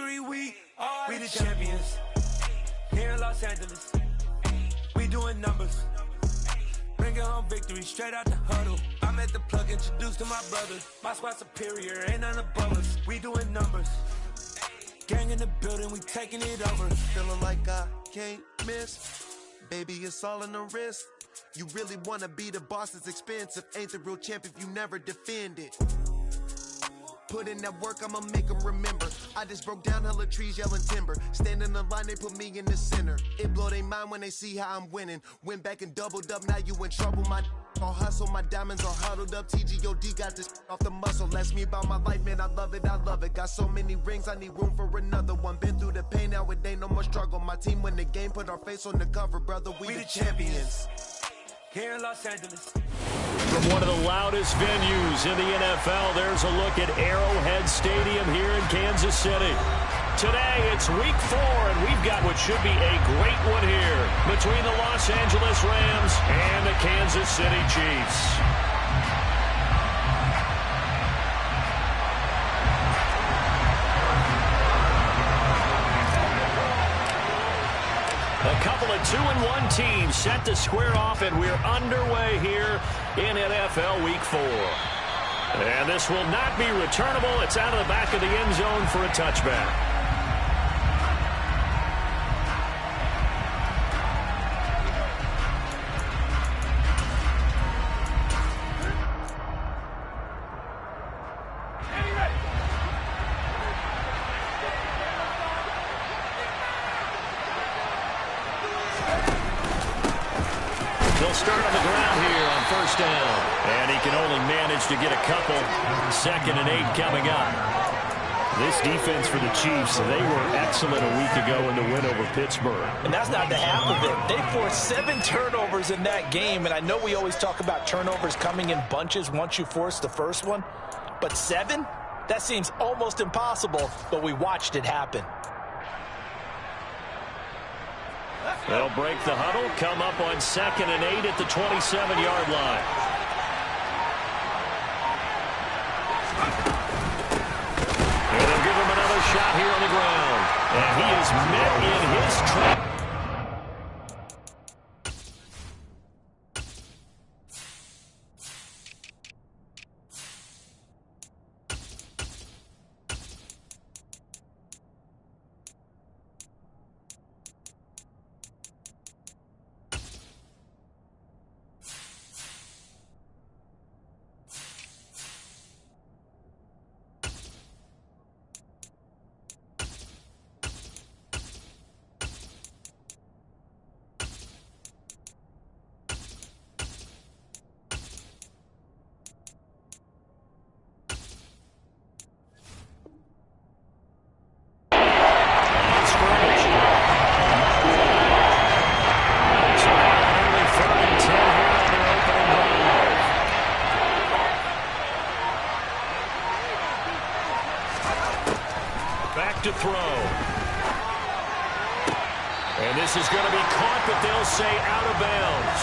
victory, we the champions. Here in Los Angeles, we doing numbers. Bringing home victory straight out the huddle. I'm at the plug, introduced to my brothers. My squad superior, ain't none above us. We doing numbers. Gang in the building, we taking it over. Feeling like I can't miss. Baby, it's all in the wrist. You really wanna be the boss, it's expensive. Ain't the real champ if you never defend it. Put in that work, I'ma make them remember. I just broke down hella trees, yelling timber. Stand in the line, they put me in the center. It blow their mind when they see how I'm winning. Went back and doubled up, now you in trouble. My all hustle, my diamonds are huddled up. TGOD got this off the muscle. That's me about my life, man, I love it, I love it. Got so many rings, I need room for another one. Been through the pain, now it ain't no more struggle. My team win the game, put our face on the cover, brother, we the champions. Here in Los Angeles. From one of the loudest venues in the NFL, there's a look at Arrowhead Stadium here in Kansas City. Today, it's week 4, and we've got what should be a great one here between the Los Angeles Rams and the Kansas City Chiefs. A couple of 2-1 teams set to square off, and we're underway here in NFL Week 4. And this will not be returnable. It's out of the back of the end zone for a touchback. They'll start on the ground here on first down. And he can only manage to get a couple. 2nd and 8 coming up. This defense for the Chiefs, they were excellent a week ago in the win over Pittsburgh. And that's not the half of it. They forced 7 turnovers in that game. And I know we always talk about turnovers coming in bunches once you force the first one. But 7? That seems almost impossible, but we watched it happen. They'll break the huddle, come up on 2nd and 8 at the 27-yard line. And they'll give him another shot here on the ground. And he is met in his trap. To throw. And this is going to be caught, but they'll say out of bounds.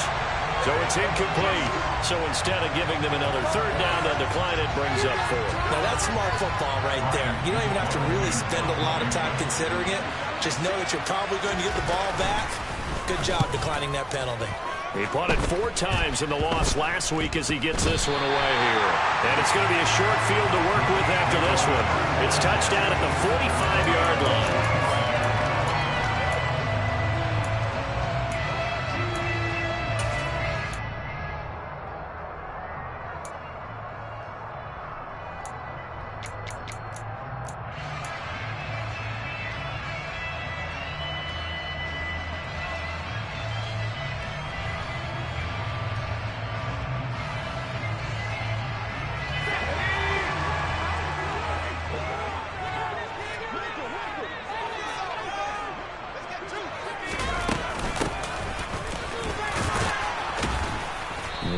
So it's incomplete. So instead of giving them another 3rd down, they'll decline it, brings up 4. Now that's smart football right there. You don't even have to really spend a lot of time considering it. Just know that you're probably going to get the ball back. Good job declining that penalty. He punted 4 times in the loss last week as he gets this one away here. And it's going to be a short field to work with after this one. It's touchdown at the 45-yard line.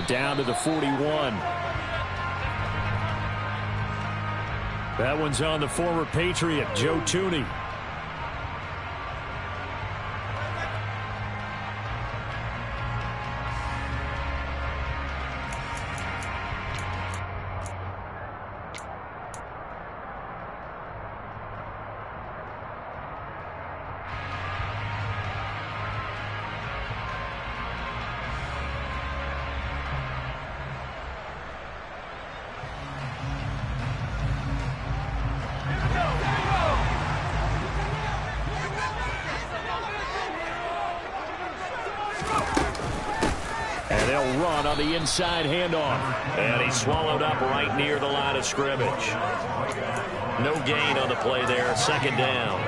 Down to the 41. That one's on the former Patriot, Joe Thuney. They'll run on the inside handoff. And he's swallowed up right near the line of scrimmage. No gain on the play there. Second down.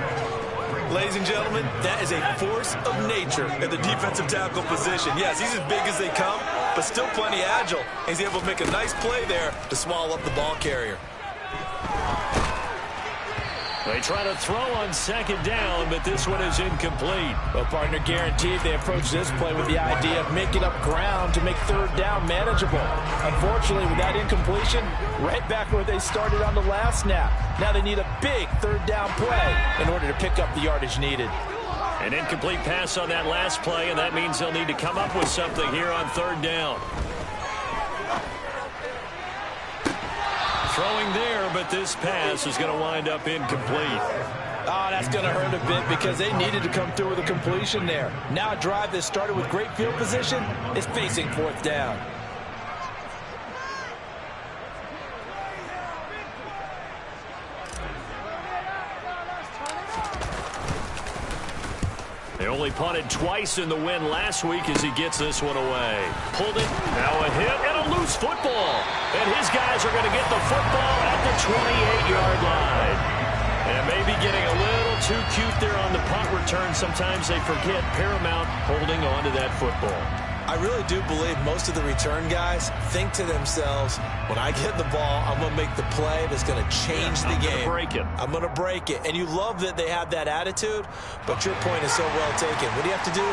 Ladies and gentlemen, that is a force of nature at the defensive tackle position. Yes, he's as big as they come, but still plenty agile. He's able to make a nice play there to swallow up the ball carrier. They try to throw on second down, but this one is incomplete. Well, partner, guaranteed they approach this play with the idea of making up ground to make third down manageable. Unfortunately, with that incompletion, right back where they started on the last snap. Now they need a big third down play in order to pick up the yardage needed. An incomplete pass on that last play, and that means they'll need to come up with something here on third down. Throwing there, but this pass is going to wind up incomplete. Oh, that's going to hurt a bit because they needed to come through with a completion there. Now a drive that started with great field position is facing fourth down. They only punted twice in the win last week as he gets this one away. Pulled it, now a hit, and a loose football. And his guys are going to get the football at the 28-yard line. And maybe getting a little too cute there on the punt return. Sometimes they forget Paramount holding on to that football. I really do believe most of the return guys think to themselves, when I get the ball, I'm going to make the play that's going to change the game. I'm going to break it. And you love that they have that attitude, but your point is so well taken. What do you have to do?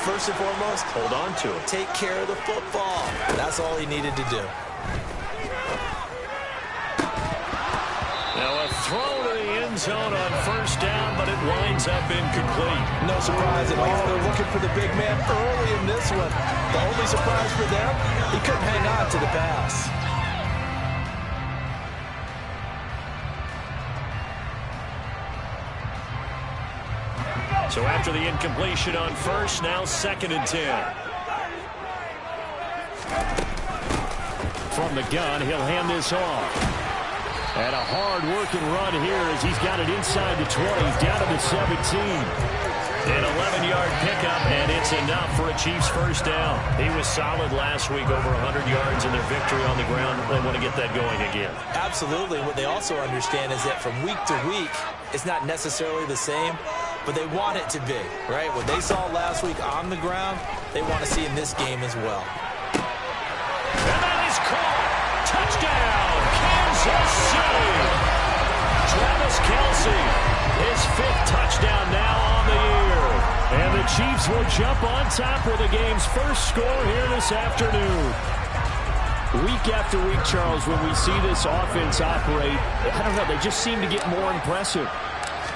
First and foremost, hold on to it. Take care of the football. That's all he needed to do. Now a throw to the end zone on first down, but it winds up incomplete. No surprise at all. They're looking for the big man early in this one. The only surprise for them, he couldn't hang on to the pass. So after the incompletion on first, now 2nd and 10. From the gun, he'll hand this off. And a hard-working run here as he's got it inside the 20, down to the 17. An 11-yard pickup, and it's enough for a Chiefs first down. He was solid last week, over 100 yards in their victory on the ground. They want to get that going again. Absolutely. What they also understand is that from week to week, it's not necessarily the same, but they want it to be, right? What they saw last week on the ground, they want to see in this game as well. And that is caught. Touchdown, Kansas City. Travis Kelce, his 5th touchdown now on the year. And the Chiefs will jump on top with the game's first score here this afternoon. Week after week, Charles, when we see this offense operate, I don't know, they just seem to get more impressive.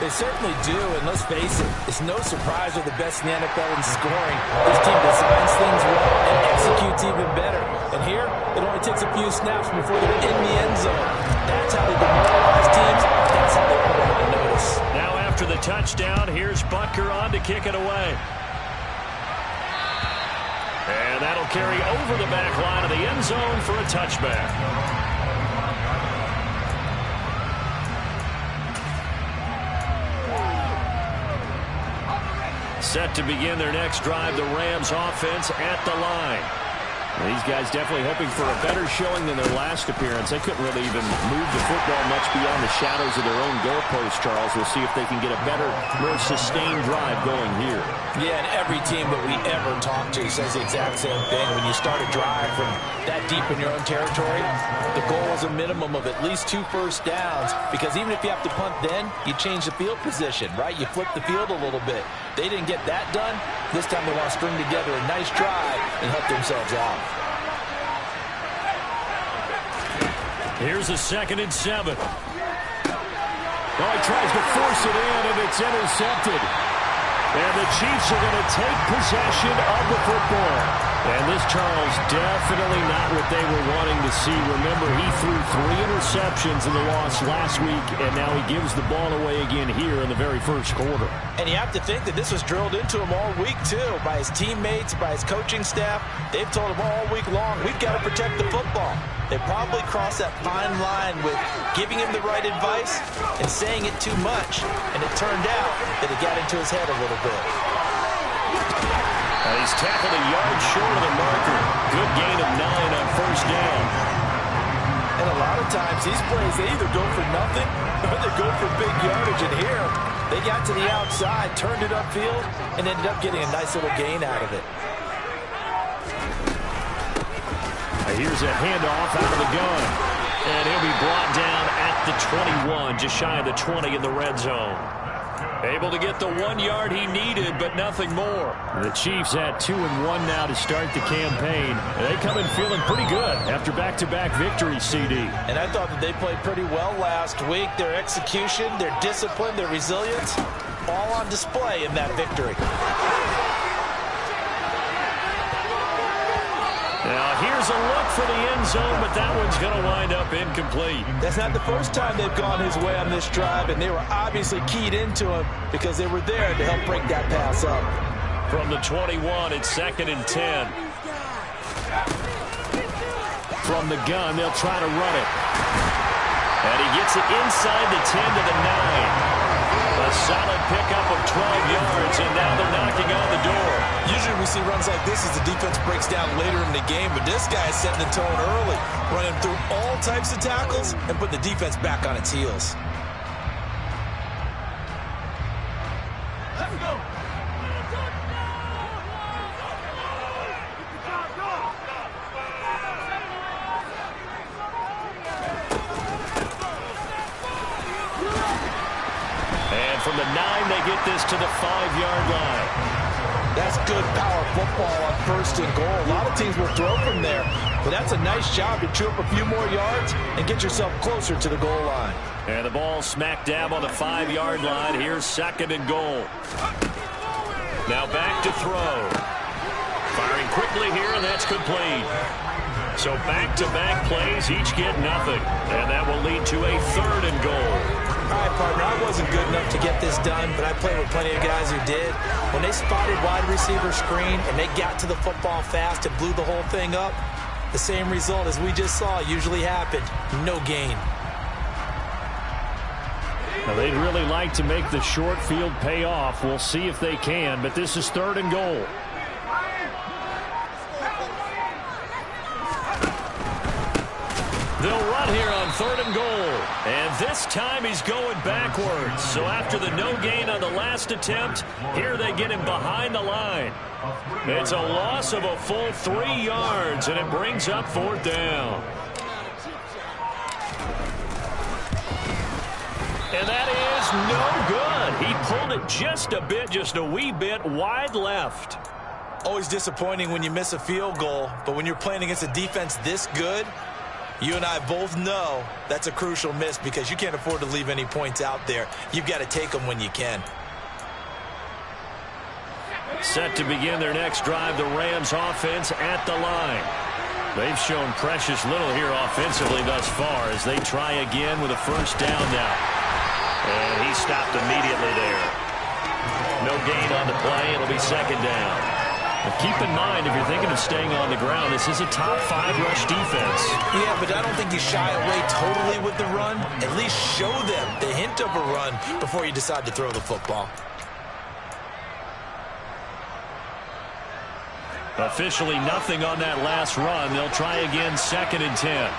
They certainly do, and let's face it, it's no surprise they're the best in the NFL in scoring. This team designs things well and executes even better. And here, it only takes a few snaps before they're in the end zone. That's how they demoralize teams. That's how they put them on notice. Now after the touchdown, here's Butker on to kick it away. And that'll carry over the back line of the end zone for a touchback. Set to begin their next drive, the Rams offense at the line. These guys definitely hoping for a better showing than their last appearance. They couldn't really even move the football much beyond the shadows of their own goalposts, Charles. We'll see if they can get a better, more sustained drive going here. Yeah, and every team that we ever talk to says the exact same thing. When you start a drive from that deep in your own territory, the goal is a minimum of at least 2 first downs, because even if you have to punt then, you change the field position, right? You flip the field a little bit. They didn't get that done. This time they want to string together a nice drive and help themselves out. Here's a 2nd and 7. Oh, he tries to force it in, and it's intercepted. And the Chiefs are going to take possession of the football. And this, Charles, definitely not what they were wanting to see. Remember, he threw 3 interceptions in the loss last week, and now he gives the ball away again here in the very first quarter. And you have to think that this was drilled into him all week, too, by his teammates, by his coaching staff. They've told him all week long, we've got to protect the football. They probably crossed that fine line with giving him the right advice and saying it too much. And it turned out that it got into his head a little bit. He's tackled a yard short of the marker. Good gain of 9 on first down. And a lot of times, these plays, they either go for nothing or they go for big yardage. And here, they got to the outside, turned it upfield, and ended up getting a nice little gain out of it. Here's a handoff out of the gun. And he'll be brought down at the 21, just shy of the 20 in the red zone. Able to get the 1 yard he needed, but nothing more. The Chiefs had 2-1 now to start the campaign. They come in feeling pretty good after back-to-back victories, CD. And I thought that they played pretty well last week. Their execution, their discipline, their resilience, all on display in that victory. Now, here's a look for the end zone, but that one's going to wind up incomplete. That's not the first time they've gone his way on this drive, and they were obviously keyed into him because they were there to help break that pass up. From the 21, it's 2nd and 10. From the gun, they'll try to run it. And he gets it inside the 10 to the 9. A solid pickup of 12 yards, and now they're knocking on the door. Usually we see runs like this as the defense breaks down later in the game, but this guy is setting the tone early, running through all types of tackles and putting the defense back on its heels. Let's go. And from the 9, they get this to the 5-yard line. That's good power football on 1st and goal. A lot of teams will throw from there, but that's a nice job to chew up a few more yards and get yourself closer to the goal line. And the ball smack dab on the 5-yard line. Here's 2nd and goal. Now back to throw. Firing quickly here, and that's complete. So back-to-back plays, each get nothing. And that will lead to a 3rd and goal. All right, partner, I wasn't good enough to get this done, but I played with plenty of guys who did. When they spotted wide receiver screen and they got to the football fast and blew the whole thing up, the same result as we just saw usually happened. No gain. Now, they'd really like to make the short field pay off. We'll see if they can, but this is 3rd and goal. They'll run here on 3rd and goal. And this time he's going backwards. So after the no gain on the last attempt, here they get him behind the line. It's a loss of a full 3 yards, and it brings up 4th down. And that is no good. He pulled it just a bit, just a wee bit wide left. Always disappointing when you miss a field goal, but when you're playing against a defense this good, you and I both know that's a crucial miss because you can't afford to leave any points out there. You've got to take them when you can. Set to begin their next drive, the Rams offense at the line. They've shown precious little here offensively thus far as they try again with a 1st down now. And he stopped immediately there. No gain on the play. It'll be 2nd down. But keep in mind, if you're thinking of staying on the ground, this is a top 5 rush defense. Yeah, but I don't think you shy away totally with the run. At least show them the hint of a run before you decide to throw the football. Officially nothing on that last run. They'll try again 2nd and 10.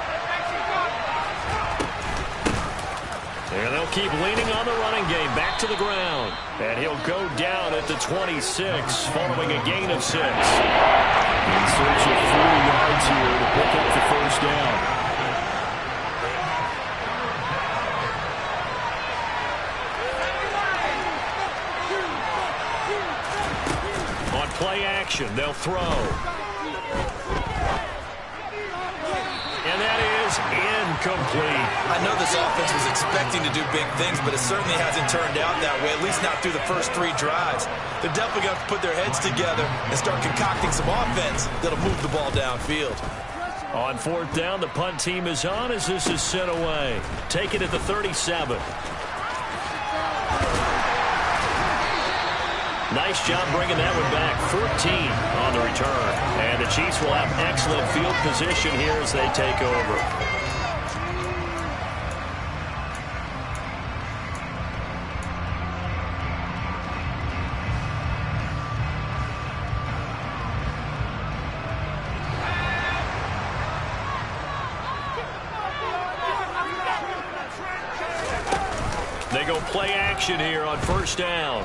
And they'll keep leaning on the running game. Back to the ground. And he'll go down at the 26 following a gain of 6. In search of 3 yards here to pick up the 1st down. On play action, they'll throw. And that is incomplete. I know this offense was expecting to do big things, but it certainly hasn't turned out that way, at least not through the first 3 drives. They're definitely going to put their heads together and start concocting some offense that'll move the ball downfield. On 4th down, the punt team is on as this is sent away. Take it at the 37. Nice job bringing that one back. 14 on the return. And the Chiefs will have excellent field position here as they take over. play action here on first down.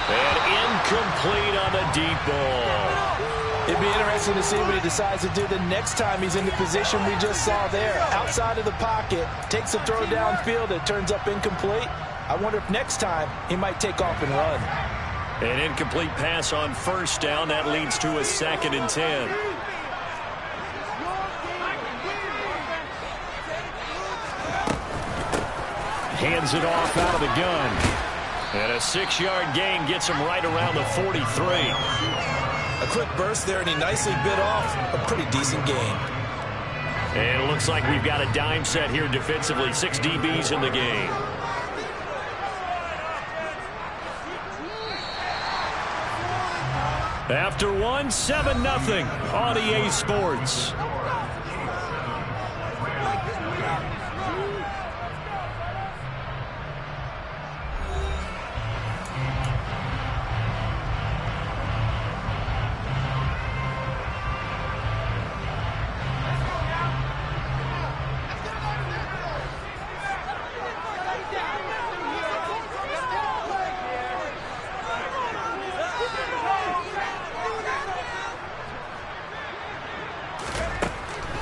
And incomplete on the deep ball. It'd be interesting to see what he decides to do the next time he's in the position we just saw there. Outside of the pocket, takes a throw downfield, it turns up incomplete. I wonder if next time he might take off and run. An incomplete pass on first down. That leads to a 2nd and 10. Hands it off out of the gun. And a 6-yard gain gets him right around the 43. A quick burst there, and he nicely bit off a pretty decent gain. And it looks like we've got a dime set here defensively. 6 DBs in the game. After one, 7-0 on EA Sports.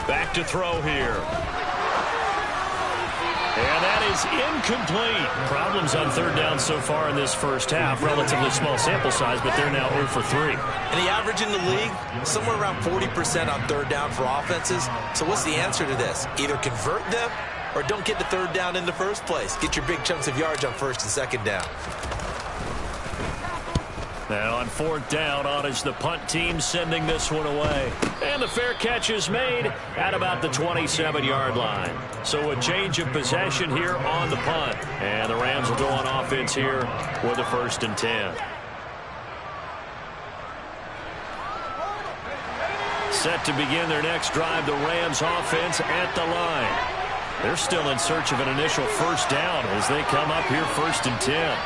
Back to throw here. And that is incomplete. Problems on third down so far in this first half. Relatively small sample size, but they're now 0 for 3. And the average in the league, somewhere around 40% on third down for offenses. So what's the answer to this? Either convert them or don't get the third down in the first place. Get your big chunks of yards on first and second down. Now on fourth down, on is the punt team sending this one away. And the fair catch is made at about the 27-yard line. So a change of possession here on the punt. And the Rams will go on offense here with a 1st and 10. Set to begin their next drive, the Rams offense at the line. They're still in search of an initial first down as they come up here 1st and 10.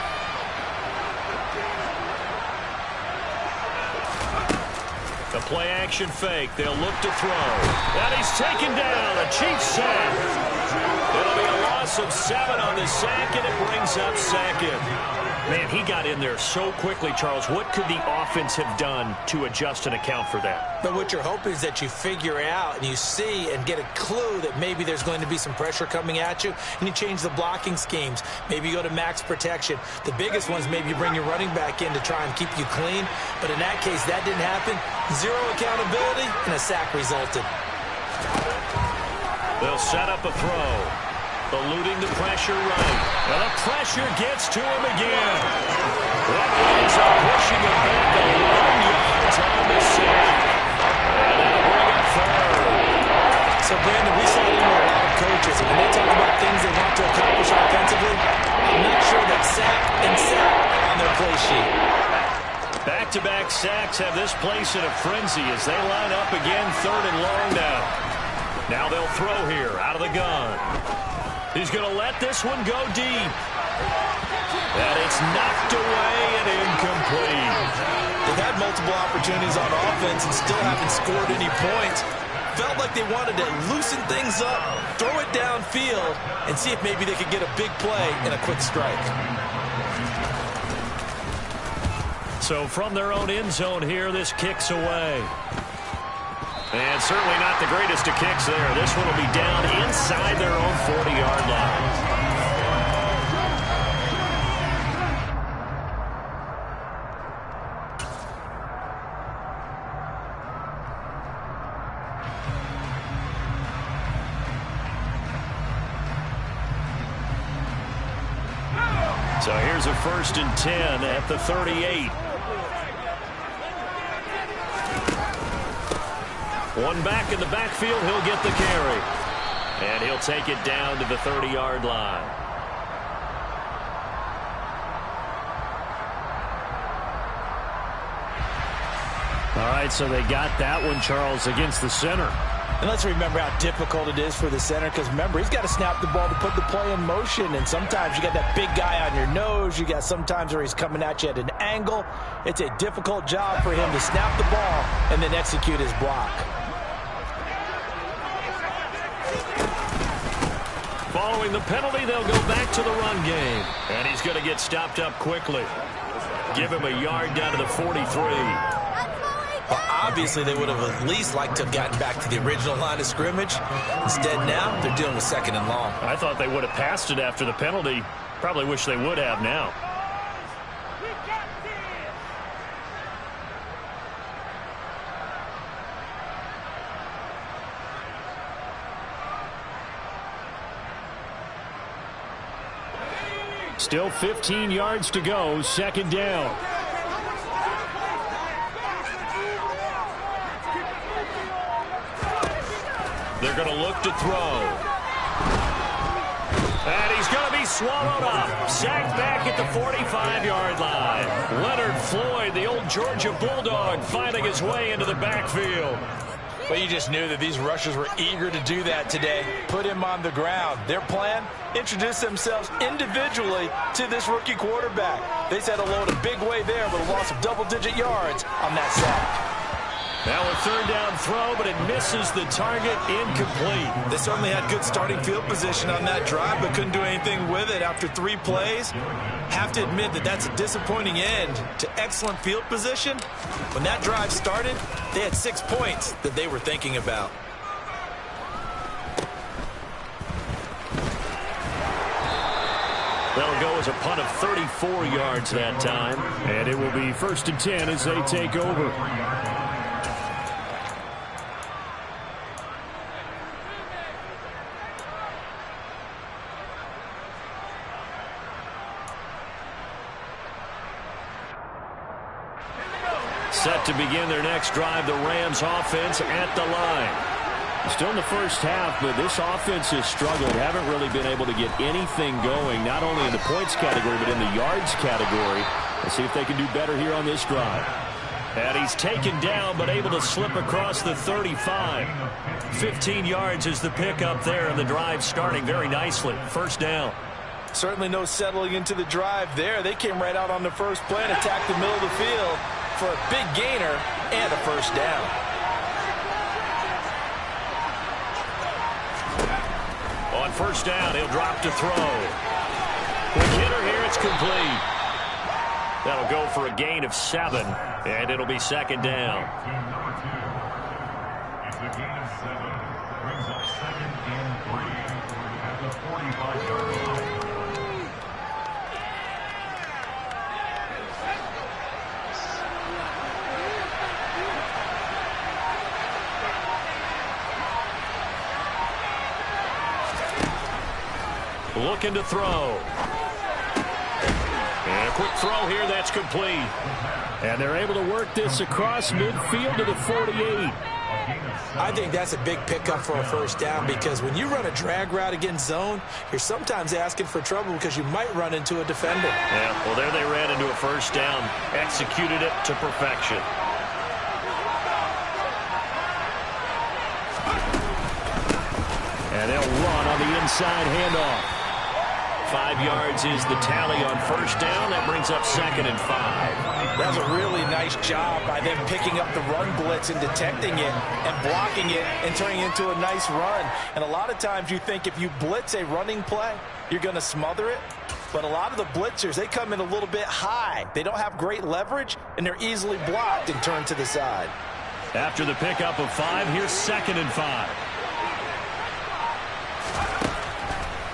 The play action fake. They'll look to throw. And he's taken down. A Chiefs sack. It'll be a loss of 7 on the sack, and it brings up 2nd. Man, he got in there so quickly, Charles. What could the offense have done to adjust and account for that? But what you're hoping is that you figure out and you see and get a clue that maybe there's going to be some pressure coming at you, and you change the blocking schemes. Maybe you go to max protection. The biggest ones, maybe you bring your running back in to try and keep you clean. But in that case, that didn't happen. 0 accountability, and a sack resulted. They'll set up a throw. Eluding the pressure right. And the pressure gets to him again. That winds up pushing him back 11 yards on the sack. And that'll bring up 3rd. So, Brandon, we saw it in a lot of coaches. When they talk about things they want to accomplish offensively, I'm not sure that sack and sack on their play sheet. Back-to-back sacks have this place in a frenzy as they line up again 3rd and long now. Now they'll throw here out of the gun. He's going to let this one go deep. And it's knocked away and incomplete. They've had multiple opportunities on offense and still haven't scored any points. Felt like they wanted to loosen things up, throw it downfield, and see if maybe they could get a big play and a quick strike. So from their own end zone here, this kicks away. And certainly not the greatest of kicks there. This one will be down inside their own 40-yard line. So here's a 1st and 10 at the 38. One back in the backfield, he'll get the carry. And he'll take it down to the 30-yard line. All right, so they got that one, Charles, against the center. And let's remember how difficult it is for the center, because remember, he's got to snap the ball to put the play in motion, and sometimes you got that big guy on your nose. You got sometimes where he's coming at you at an angle. It's a difficult job for him to snap the ball and then execute his block. Following the penalty, they'll go back to the run game. And he's going to get stopped up quickly. Give him a yard down to the 43. Well, obviously, they would have at least liked to have gotten back to the original line of scrimmage. Instead, now they're dealing with 2nd and long. I thought they would have passed it after the penalty. Probably wish they would have now. Still 15 yards to go, 2nd down. They're going to look to throw. And he's going to be swallowed up. Sacked back at the 45-yard line. Leonard Floyd, the old Georgia Bulldog, finding his way into the backfield. Well, you just knew that these rushers were eager to do that today. Put him on the ground. Their plan, introduce themselves individually to this rookie quarterback. They set a load a big way there with a loss of double-digit yards on that sack. Now a 3rd down throw, but it misses the target, incomplete. They certainly had good starting field position on that drive, but couldn't do anything with it after 3 plays. Have to admit that that's a disappointing end to excellent field position. When that drive started, they had 6 points that they were thinking about. That'll go as a punt of 34 yards that time. And it will be 1st and 10 as they take over. Set to begin their next drive, the Rams offense at the line. Still in the first half, but this offense has struggled. Haven't really been able to get anything going, not only in the points category, but in the yards category. Let's see if they can do better here on this drive. And he's taken down, but able to slip across the 35. 15 yards is the pickup there, and the drive starting very nicely. 1st down. Certainly no settling into the drive there. They came right out on the first play and attacked the middle of the field for a big gainer and a 1st down. On 1st down, he'll drop to throw. Quick hitter here, it's complete. That'll go for a gain of 7, and it'll be 2nd down. It's a gain of 7. Brings up 2nd and 3 at the 45-yard line. Looking to throw. And a quick throw here, that's complete. And they're able to work this across midfield to the 48. I think that's a big pickup for a 1st down, because when you run a drag route against zone, you're sometimes asking for trouble because you might run into a defender. Yeah, well, there they ran into a 1st down. Executed it to perfection. And they'll run on the inside handoff. 5 yards is the tally on 1st down. That brings up 2nd and 5. That was a really nice job by them picking up the run blitz and detecting it and blocking it and turning it into a nice run. And a lot of times you think if you blitz a running play, you're going to smother it. But a lot of the blitzers, they come in a little bit high. They don't have great leverage, and they're easily blocked and turned to the side. After the pickup of 5, here's 2nd and 5.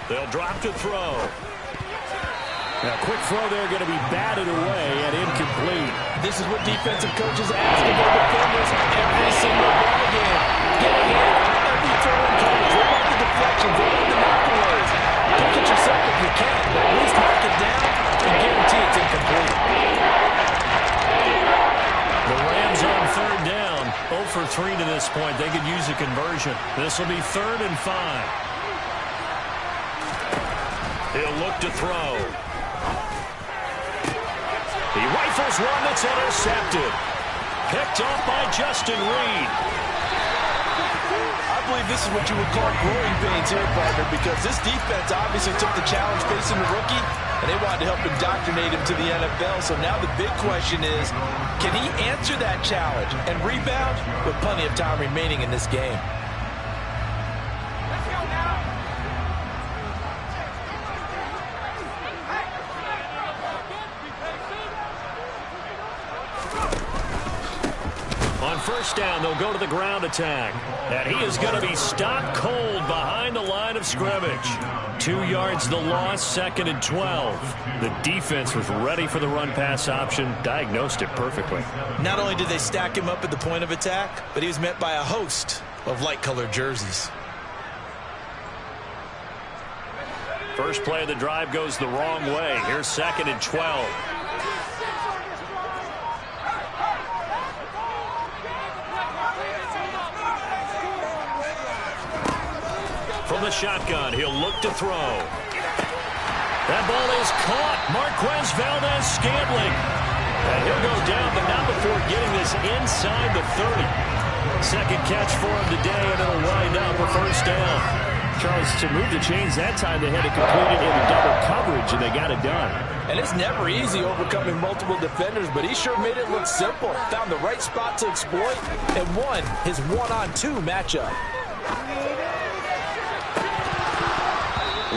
They'll drop to throw. Now, quick throw there, going to be batted away and incomplete. This is what defensive coaches ask of their defenders every single ball game. Get ahead on every throw and coverage. They want the deflections. They want the knock-aways. Pick it yourself if you can, but at least knock it down and guarantee it's incomplete. The Rams on 3rd down. 0 for 3 to this point. They could use a conversion. This will be 3rd and 5. He'll look to throw. He rifles one that's intercepted. Picked off by Justin Reed. I believe this is what you would call growing pains here, partner, because this defense obviously took the challenge facing the rookie, and they wanted to help indoctrinate him to the NFL. So now the big question is, can he answer that challenge and rebound with plenty of time remaining in this game? first down. They'll go to the ground attack. And he is going to be stopped cold behind the line of scrimmage. 2 yards the loss, 2nd and 12. The defense was ready for the run-pass option, diagnosed it perfectly. Not only did they stack him up at the point of attack, but he was met by a host of light-colored jerseys. First play of the drive goes the wrong way. Here's 2nd and 12. From the shotgun, he'll look to throw. That ball is caught. Marquez Valdez-Scantling. And he'll go down, but not before getting this inside the 30. Second catch for him today, and it'll wind up a first down. Charles, to move the chains that time, they had to complete it into double coverage, and they got it done. And it's never easy overcoming multiple defenders, but he sure made it look simple. Found the right spot to exploit and won his one-on-two matchup.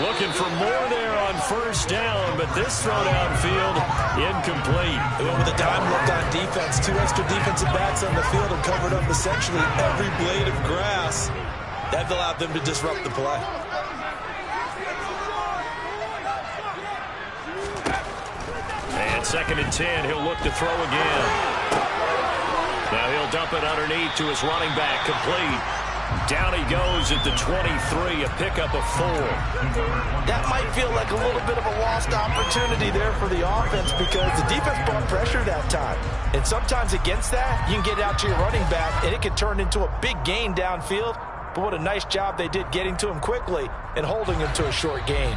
Looking for more there on first down, but this throw downfield incomplete. They went with a dime left on defense. 2 extra defensive backs on the field and covered up essentially every blade of grass. That allowed them to disrupt the play. And 2nd and 10, he'll look to throw again. Now he'll dump it underneath to his running back, complete. Down he goes at the 23, a pickup of 4. That might feel like a little bit of a lost opportunity there for the offense because the defense brought pressure that time. And sometimes against that, you can get out to your running back, and it can turn into a big gain downfield. But what a nice job they did getting to him quickly and holding him to a short gain.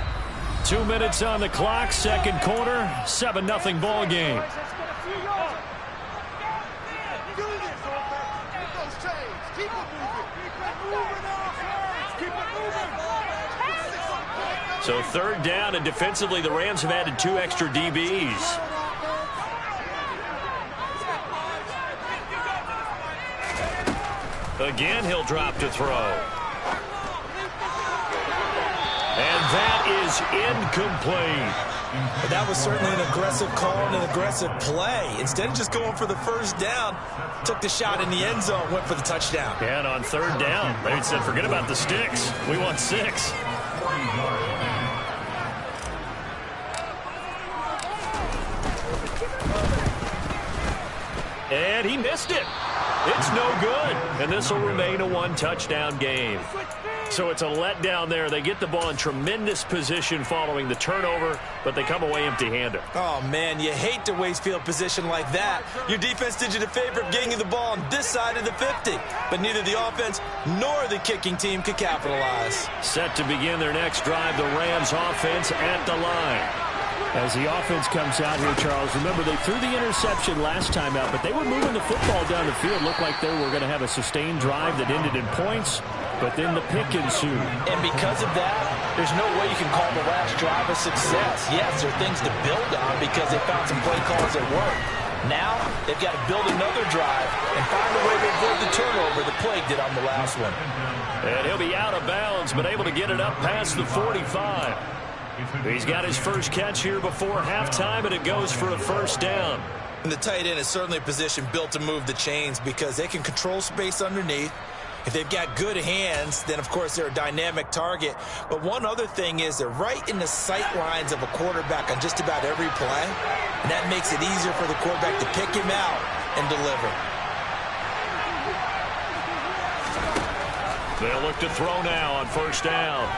2 minutes on the clock, second quarter, 7-0 ball game. So 3rd down, and defensively the Rams have added 2 extra DBs. Again, he'll drop to throw. And that is incomplete. But that was certainly an aggressive call and an aggressive play. Instead of just going for the first down, took the shot in the end zone, went for the touchdown. And on 3rd down, they said, forget about the sticks. We want 6. And he missed it. It's no good. And this will remain a 1-touchdown game. So it's a letdown there. They get the ball in tremendous position following the turnover, but they come away empty-handed. Oh, man, you hate to waste field position like that. Your defense did you the favor of getting you the ball on this side of the 50. But neither the offense nor the kicking team could capitalize. Set to begin their next drive, the Rams offense at the line. As the offense comes out here, Charles, remember they threw the interception last time out, but they were moving the football down the field. Looked like they were going to have a sustained drive that ended in points, but then the pick ensued. And because of that, there's no way you can call the last drive a success. Yes, there are things to build on because they found some play calls that work. Now, they've got to build another drive and find a way to avoid the turnover the Plague did on the last one. And he'll be out of bounds, but able to get it up past the 45. He's got his first catch here before halftime, and it goes for a first down. And the tight end is certainly a position built to move the chains because they can control space underneath. If they've got good hands, then, of course, they're a dynamic target. But one other thing is they're right in the sight lines of a quarterback on just about every play, and that makes it easier for the quarterback to pick him out and deliver. They'll look to throw now on first down.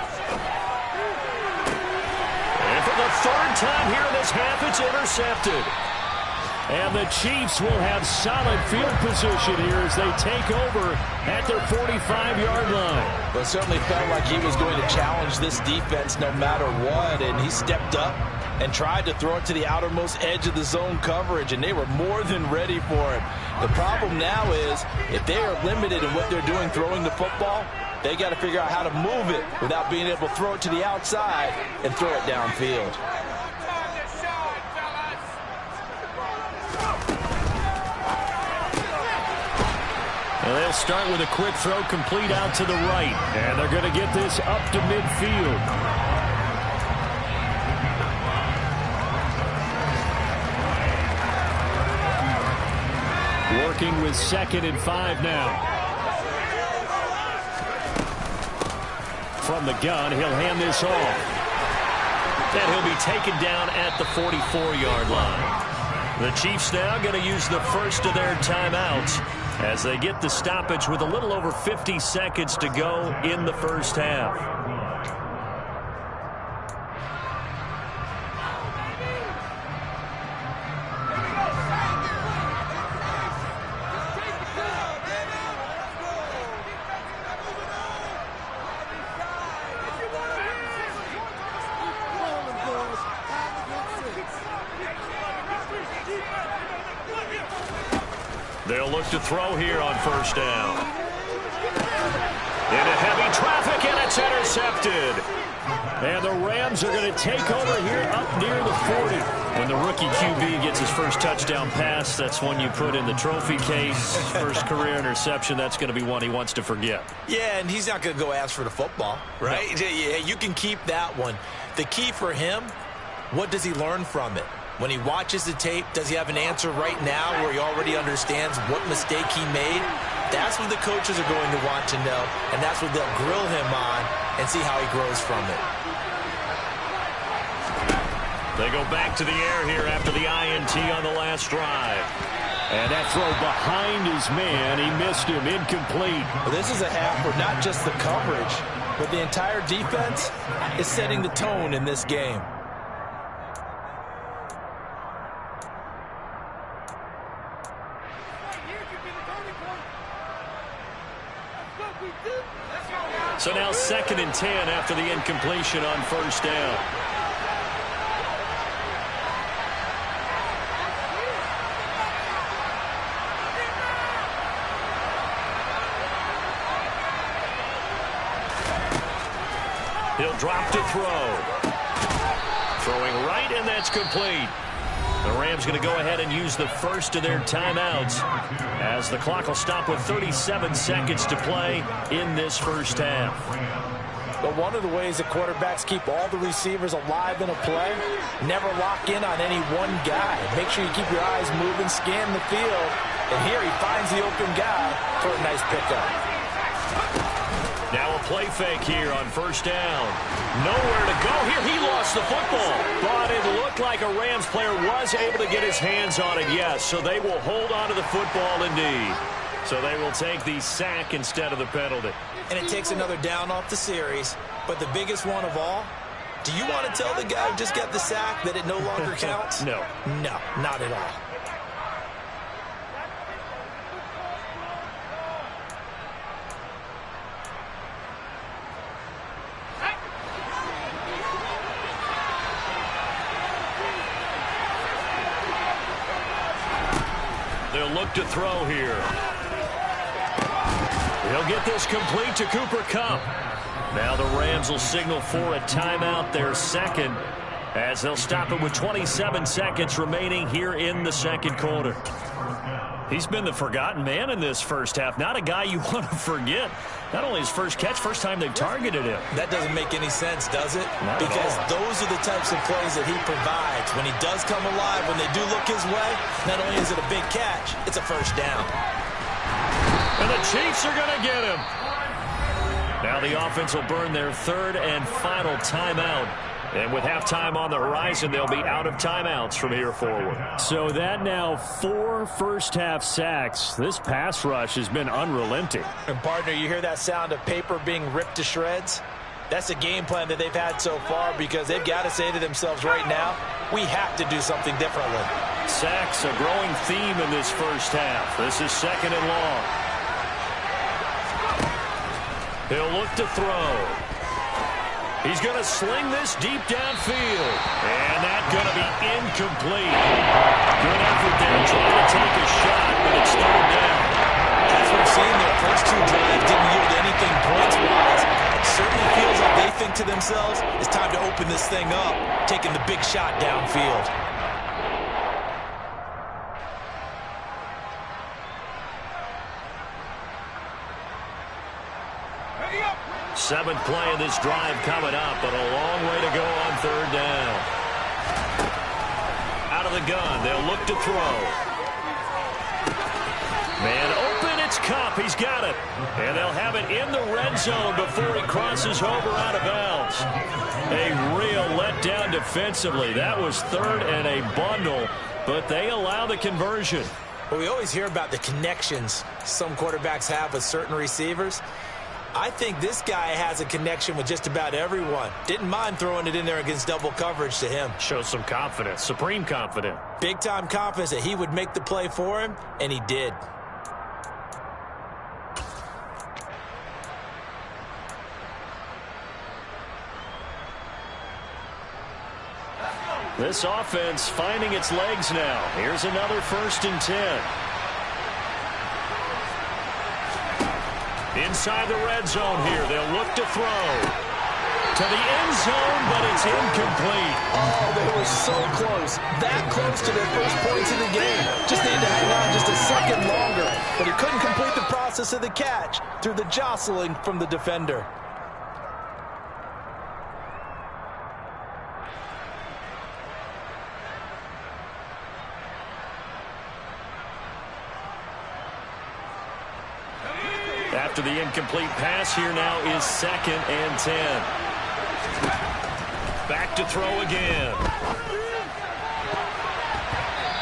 And for the 3rd time here in this half, it's intercepted. And the Chiefs will have solid field position here as they take over at their 45-yard line. Well, it certainly felt like he was going to challenge this defense no matter what, and he stepped up and tried to throw it to the outermost edge of the zone coverage, and they were more than ready for him. The problem now is if they are limited in what they're doing throwing the football, they got to figure out how to move it without being able to throw it to the outside and throw it downfield. And they'll start with a quick throw complete out to the right. And they're going to get this up to midfield. Working with 2nd and 5 now. From the gun, he'll hand this off. And he'll be taken down at the 44-yard line. The Chiefs now going to use the first of their timeouts as they get the stoppage with a little over 50 seconds to go in the first half. They'll look to throw here on first down. Into heavy traffic, and it's intercepted. And the Rams are going to take over here up near the 40. When the rookie QB gets his first touchdown pass, that's one you put in the trophy case. First career interception, that's going to be one he wants to forget. Yeah, and he's not going to go ask for the football, right? No. Yeah, you can keep that one. The key for him, what does he learn from it? When he watches the tape, does he have an answer right now where he already understands what mistake he made? That's what the coaches are going to want to know, and that's what they'll grill him on and see how he grows from it. They go back to the air here after the INT on the last drive. And that throw behind his man, he missed him, incomplete. Well, this is a half where not just the coverage, but the entire defense is setting the tone in this game. So now 2nd and 10 after the incompletion on first down. He'll drop to throw. Throwing right, and that's complete. The Rams going to go ahead and use the first of their timeouts as the clock will stop with 37 seconds to play in this first half. But one of the ways that quarterbacks keep all the receivers alive in a play, never lock in on any one guy. Make sure you keep your eyes moving, scan the field. And here he finds the open guy for a nice pickup. Now a play fake here on first down. Nowhere to go here. He lost the football. But it looked like a Rams player was able to get his hands on it, yes. So they will hold on to the football indeed. So they will take the sack instead of the penalty. And it takes another down off the series. But the biggest one of all, do you want to tell the guy who just got the sack that it no longer counts? No. No, not at all. They'll look to throw here. He'll get this complete to Cooper Kupp. Now the Rams will signal for a timeout, their second, as they'll stop it with 27 seconds remaining here in the second quarter. He's been the forgotten man in this first half. Not a guy you want to forget. Not only his first catch, first time they've targeted him. That doesn't make any sense, does it? Not because those are the types of plays that he provides. When he does come alive, when they do look his way, not only is it a big catch, it's a first down. And the Chiefs are going to get him. Now the offense will burn their third and final timeout. And with halftime on the horizon, they'll be out of timeouts from here forward. So that now 4 first-half sacks. This pass rush has been unrelenting. And, partner, you hear that sound of paper being ripped to shreds? That's a game plan that they've had so far because they've got to say to themselves right now, we have to do something differently. Sacks, a growing theme in this first half. This is 2nd and long. He'll look to throw. He's going to sling this deep downfield. And that's going to be incomplete. Good effort there trying to take a shot, but it's third down. As we've seen, their first 2 drives didn't yield anything points-wise. It certainly feels like they think to themselves, it's time to open this thing up, taking the big shot downfield. Seventh play of this drive coming up, but a long way to go on third down. Out of the gun, they'll look to throw. Man open, it's Cup. He's got it. And they'll have it in the red zone before he crosses over out of bounds. A real letdown defensively. That was third and a bundle, but they allow the conversion. Well, we always hear about the connections some quarterbacks have with certain receivers. I think this guy has a connection with just about everyone. Didn't mind throwing it in there against double coverage to him. Shows some confidence, supreme confidence. Big-time confidence that he would make the play for him, and he did. This offense finding its legs now. Here's another 1st and 10. Inside the red zone here. They'll look to throw. To the end zone, but it's incomplete. Oh, they were so close. That close to their first points of the game. Just needed to hang on just a second longer. But he couldn't complete the process of the catch through the jostling from the defender. After the incomplete pass, here now is 2nd and 10. Back to throw again.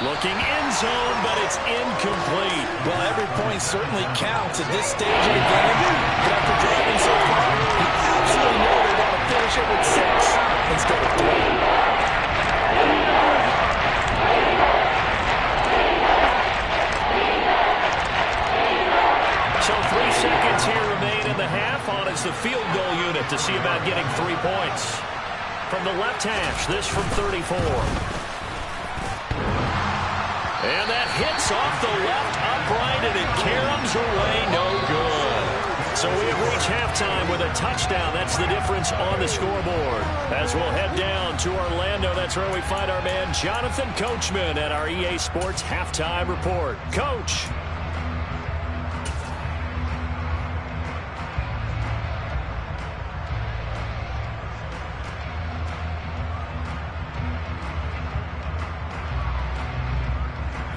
Looking end zone, but it's incomplete. Well, every point certainly counts at this stage of the game. But after driving so far, he absolutely knew they want to finish it with 6 instead of 3. So 3 seconds here remain in the half on as the field goal unit to see about getting 3 points. From the left hash, this from 34. And that hits off the left upright, and it caroms away no good. So we have reached halftime with a touchdown. That's the difference on the scoreboard. As we'll head down to Orlando, that's where we find our man Jonathan Coachman at our EA Sports Halftime Report. Coach.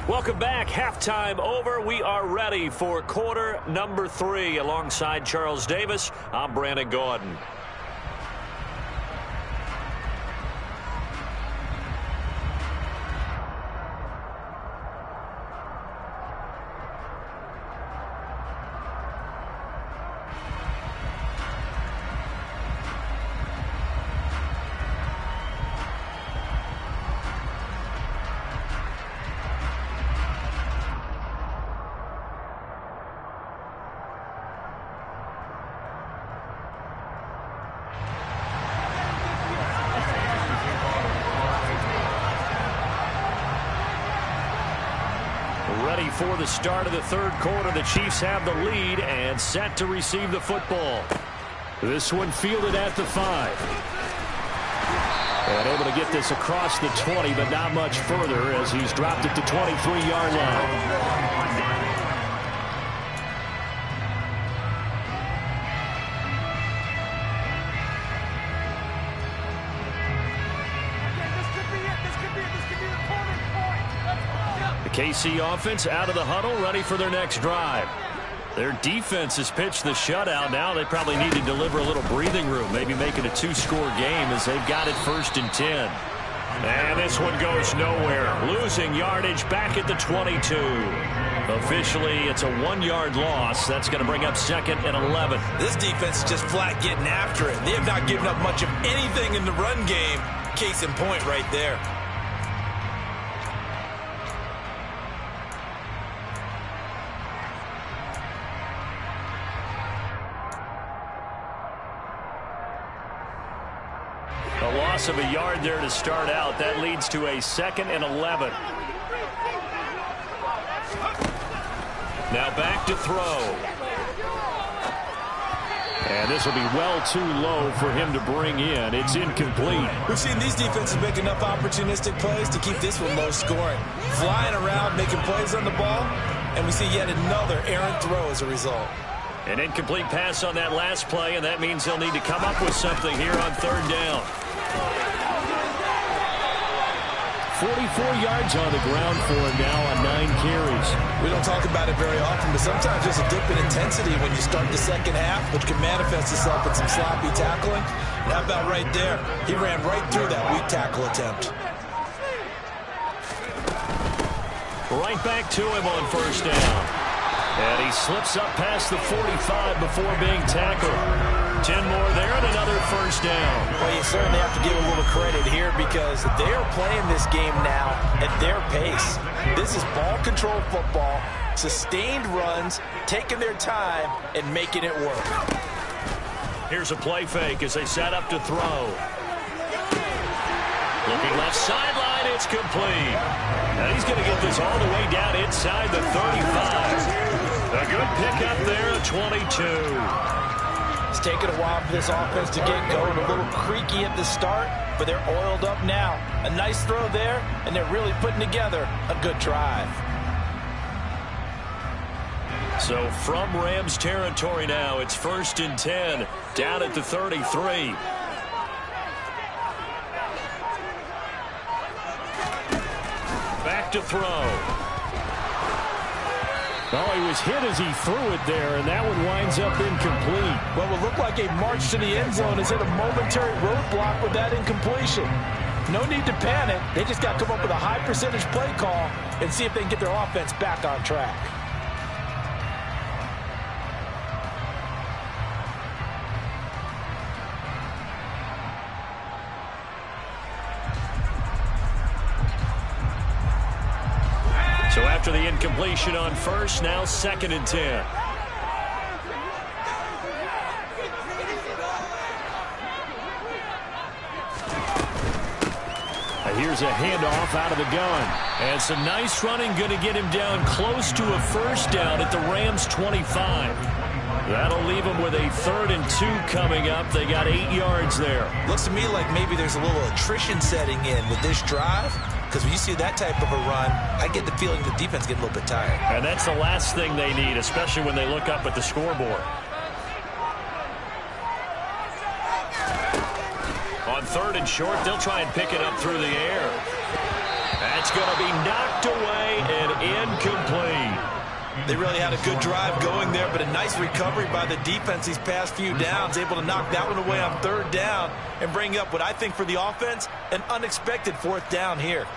Welcome back. Halftime over. We are ready for quarter number 3. Alongside Charles Davis, I'm Brandon Gordon. Ready for the start of the third quarter. The Chiefs have the lead and set to receive the football. This one fielded at the 5. And able to get this across the 20, but not much further as he's dropped it to 23-yard line. KC offense out of the huddle, ready for their next drive. Their defense has pitched the shutout. Now they probably need to deliver a little breathing room, maybe make it a 2-score game as they've got it 1st and 10. And this one goes nowhere. Losing yardage back at the 22. Officially, it's a 1-yard loss. That's going to bring up 2nd and 11. This defense is just flat getting after it. They have not given up much of anything in the run game. Case in point right there. A loss of a yard there to start out. That leads to a 2nd and 11. Now back to throw. And this will be well too low for him to bring in. It's incomplete. We've seen these defenses make enough opportunistic plays to keep this one low scoring. Flying around, making plays on the ball, and we see yet another errant throw as a result. An incomplete pass on that last play, and that means they'll need to come up with something here on 3rd down. 44 yards on the ground for him now on 9 carries. We don't talk about it very often, but sometimes there's a dip in intensity when you start the second half, which can manifest itself in some sloppy tackling. And how about right there? He ran right through that weak tackle attempt. Right back to him on first down. And he slips up past the 45 before being tackled. 10 more there and another first down. Well, you certainly have to give a little credit here because they are playing this game now at their pace. This is ball control football, sustained runs, taking their time, and making it work. Here's a play fake as they set up to throw. Looking left sideline, it's complete. And he's going to get this all the way down inside the 35. A good pickup there at 22. It's taken a while for this offense to get going. A little creaky at the start, but they're oiled up now. A nice throw there, and they're really putting together a good drive. So from Rams territory now, it's 1st and 10, down at the 33. Back to throw. Oh, he was hit as he threw it there, and that one winds up incomplete. Well, it looked like a march to the end zone has hit a momentary roadblock with that incompletion. No need to panic. They just got to come up with a high percentage play call and see if they can get their offense back on track. So after the incompletion on first, now 2nd and 10. Here's a handoff out of the gun. And some nice running, going to get him down close to a first down at the Rams 25. That'll leave them with a 3rd and 2 coming up. They got 8 yards there. Looks to me like maybe there's a little attrition setting in with this drive. Because when you see that type of a run, I get the feeling the defense getting a little bit tired. And that's the last thing they need, especially when they look up at the scoreboard. On 3rd and short, they'll try and pick it up through the air. That's going to be knocked away and incomplete. They really had a good drive going there, but a nice recovery by the defense these past few downs, able to knock that one away on 3rd down and bring up what I think for the offense, an unexpected 4th down here.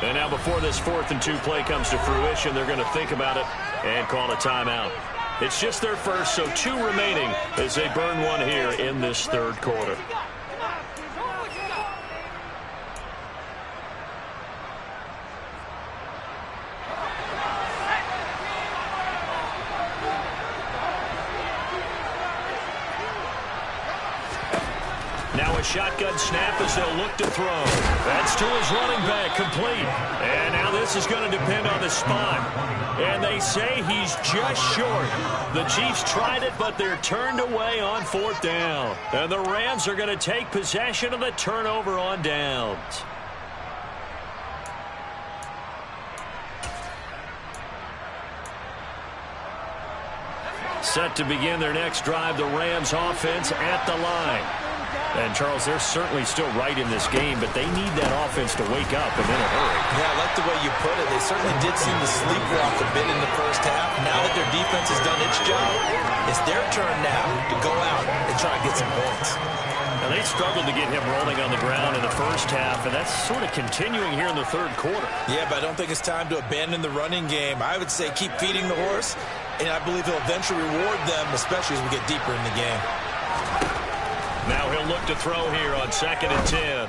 And now before this 4th and 2 play comes to fruition, they're going to think about it and call a timeout. It's just their first, so 2 remaining as they burn one here in this 3rd quarter. Now a shotgun snap as they'll look to throw. That's to his running back, complete. And now this is going to depend on the spot. And they say he's just short. The Chiefs tried it, but they're turned away on 4th down. And the Rams are going to take possession of the turnover on downs. Set to begin their next drive, the Rams offense at the line. And, Charles, they're certainly still right in this game, but they need that offense to wake up and in a hurry. Yeah, I like the way you put it. They certainly did seem to sleepwalk a bit in the first half. Now that their defense has done its job, it's their turn now to go out and try and get some points. Now, they struggled to get him rolling on the ground in the first half, and that's sort of continuing here in the 3rd quarter. Yeah, but I don't think it's time to abandon the running game. I would say keep feeding the horse, and I believe he'll eventually reward them, especially as we get deeper in the game. Now he'll look to throw here on 2nd and 10.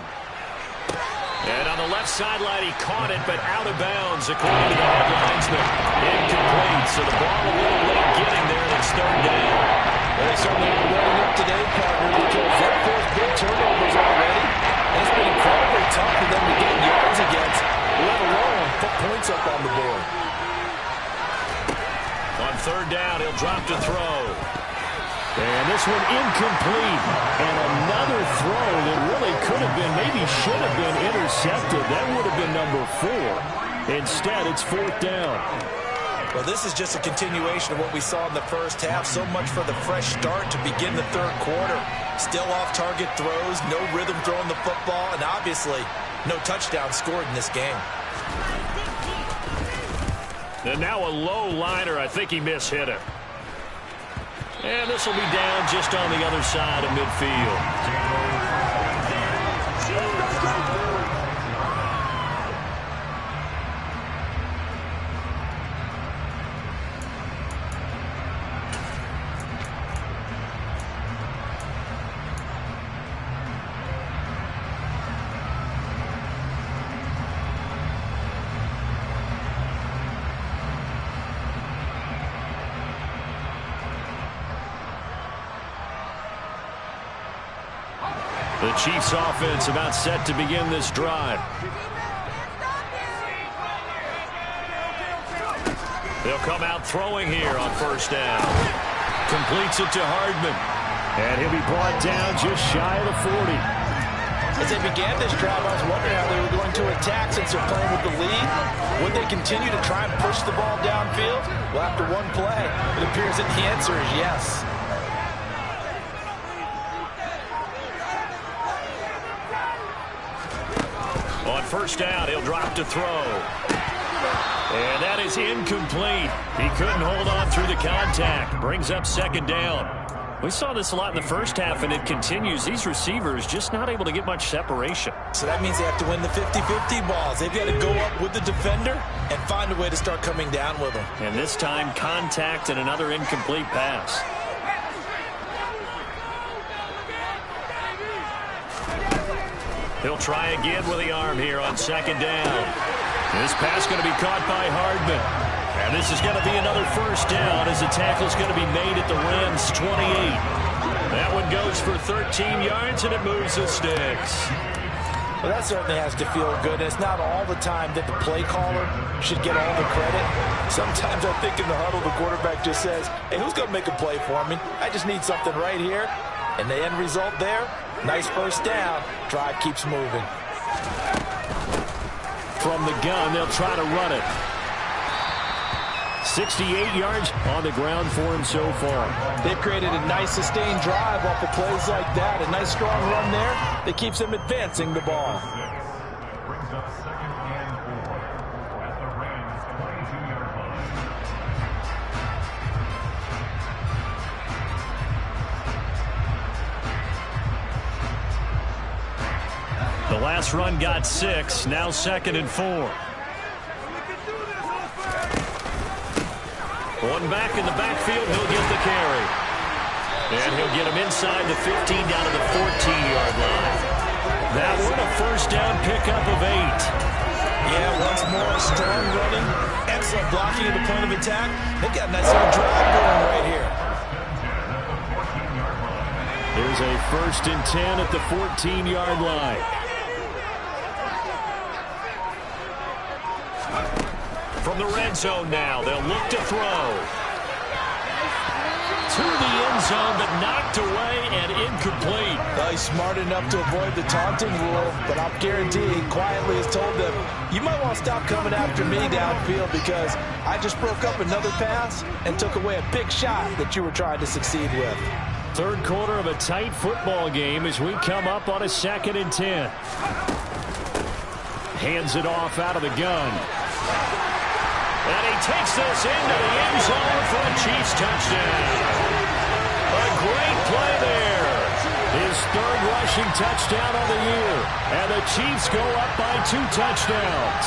And on the left sideline, he caught it, but out of bounds, according to the headlinesman. Incomplete, so the ball a little late getting there, and it's 3rd down. Well, they certainly are rolling up today, partner, because they've forced big turnovers already. And it's been incredibly tough for them to get yards against, let alone put points up on He'll drop to throw. And this one incomplete. And another throw that really could have been, maybe should have been intercepted. That would have been number 4. Instead, it's 4th down. Well, this is just a continuation of what we saw in the first half. So much for the fresh start to begin the third quarter. Still off-target throws, no rhythm throwing the football, and obviously no touchdown scored in this game. And now a low liner. I think he mishit it. And this will be down just on the other side of midfield. The Chiefs offense about set to begin this drive. They'll come out throwing here on first down. Completes it to Hardman. And he'll be brought down just shy of the 40. As they began this drive, I was wondering how they were going to attack since they're playing with the lead. Would they continue to try and push the ball downfield? Well, after one play, it appears that the answer is yes. On first down, he'll drop to throw. And that is incomplete. He couldn't hold on through the contact. Brings up second down. We saw this a lot in the first half, and it continues. These receivers just not able to get much separation. So that means they have to win the 50-50 balls. They've got to go up with the defender and find a way to start coming down with them. And this time, contact and another incomplete pass. He'll try again with the arm here on second down. This pass going to be caught by Hardman. And this is going to be another first down as the tackle's going to be made at the Rams' 28. That one goes for 13 yards, and it moves the sticks. Well, that certainly has to feel good. It's not all the time that the play caller should get all the credit. Sometimes I think in the huddle, the quarterback just says, hey, who's going to make a play for me? I just need something right here. And the end result there, nice first down. Drive keeps moving. From the gun, they'll try to run it. 68 yards on the ground for him so far. They've created a nice sustained drive off of plays like that. A nice strong run there that keeps them advancing the ball. Brings up 2nd and 4 at the Rams' 22-yard line. The last run got 6. Now 2nd and 4. One back in the backfield, he'll get the carry. And he'll get him inside the 15 down to the 14-yard line. That one a first down pickup of 8. Yeah, once more, strong running, excellent blocking at the point of attack. They've got a nice little drive going right here. There's a 1st and 10 at the 14-yard line. From the red zone now, they'll look to throw. To the end zone, but knocked away and incomplete. Well, he's smart enough to avoid the taunting rule, but I'll guarantee he quietly has told them, you might want to stop coming after me downfield because I just broke up another pass and took away a big shot that you were trying to succeed with. Third quarter of a tight football game as we come up on a 2nd and 10. Hands it off out of the gun. And he takes this into the end zone for a Chiefs touchdown. A great play there. His 3rd rushing touchdown of the year. And the Chiefs go up by 2 touchdowns.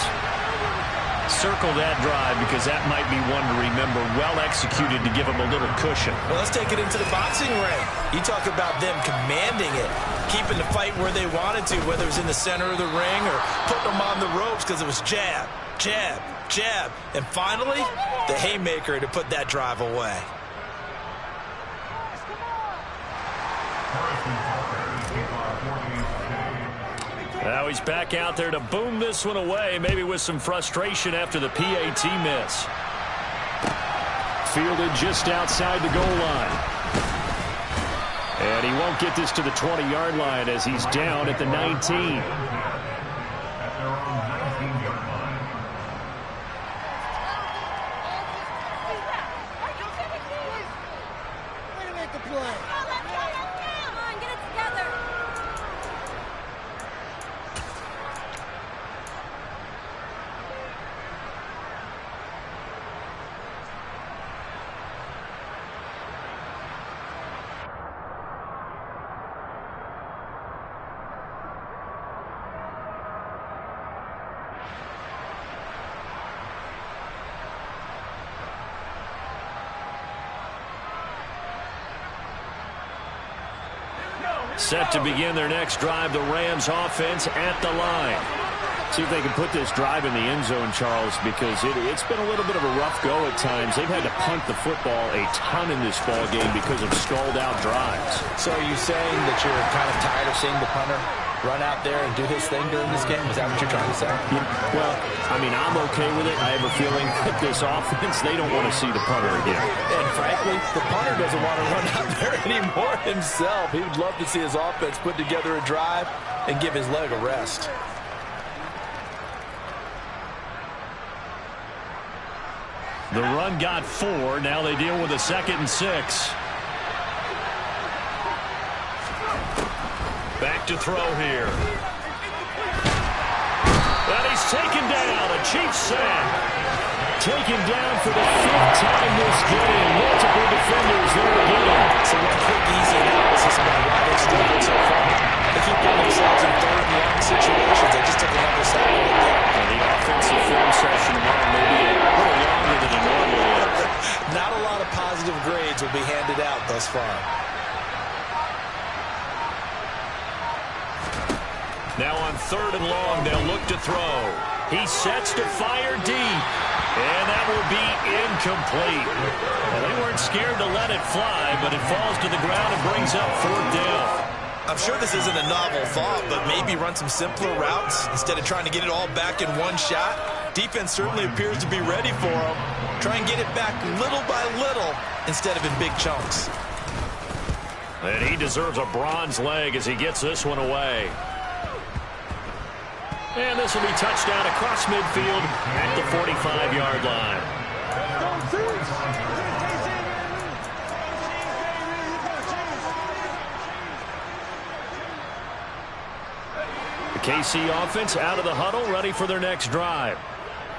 Circle that drive because that might be one to remember. Well executed to give him a little cushion. Well, let's take it into the boxing ring. You talk about them commanding it, keeping the fight where they wanted to, whether it was in the center of the ring or putting them on the ropes because it was jab, jab, jab. And finally, the haymaker to put that drive away. Now he's back out there to boom this one away, maybe with some frustration after the PAT miss. fielded just outside the goal line. And he won't get this to the 20-yard line as he's down at the 19. At their own 19-yard line. Way to make the play. Come on, get it together. Set to begin their next drive, the Rams offense at the line. See if they can put this drive in the end zone, Charles, because it's been a little bit of a rough go at times. They've had to punt the football a ton in this ball game because of stalled-out drives. So are you saying that you're kind of tired of seeing the punter run out there and do his thing during this game? Is that what you're trying to say? Yeah, well, I mean, I'm okay with it. I have a feeling that this offense, they don't want to see the punter again. And frankly, the punter doesn't want to run out there anymore himself. He would love to see his offense put together a drive and give his leg a rest. The run got 4. Now they deal with a 2nd and 6. Back to throw here. And he's taken down. A Chiefs sack. Taken down for the 5th time this game. Multiple defenders there again. So one quick, easy analysis about why they've struggled so far. They keep getting themselves in 3rd and long situations. They just took another sack right there. And the offensive film session tomorrow may be a little longer than it normally is. Not a lot of positive grades will be handed out thus far. Now on 3rd and long, they'll look to throw. He sets to fire deep. And that will be incomplete. Well, they weren't scared to let it fly, but it falls to the ground and brings up 4th down. I'm sure this isn't a novel thought, but maybe run some simpler routes instead of trying to get it all back in one shot. Defense certainly appears to be ready for him. Try and get it back little by little instead of in big chunks. And he deserves a bronze leg as he gets this one away. And this will be touchdown across midfield at the 45-yard line. The KC offense out of the huddle, ready for their next drive.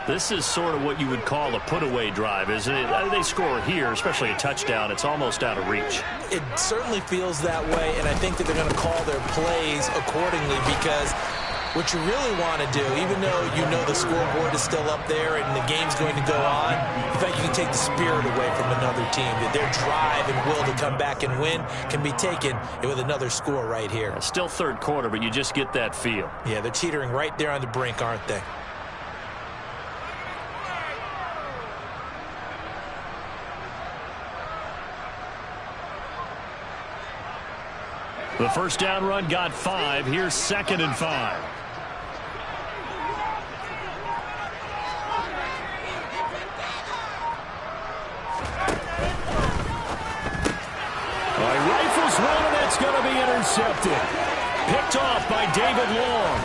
This is sort of what you would call a put-away drive, isn't it? They score here, especially a touchdown. It's almost out of reach. It certainly feels that way, and I think that they're going to call their plays accordingly because what you really want to do, even though you know the scoreboard is still up there and the game's going to go on, in fact, you can take the spirit away from another team. Their drive and will to come back and win can be taken with another score right here. It's still 3rd quarter, but you just get that feel. Yeah, they're teetering right there on the brink, aren't they? The first down run got 5. Here's 2nd and 5. He rifles one, and it's going to be intercepted. Picked off by David Long.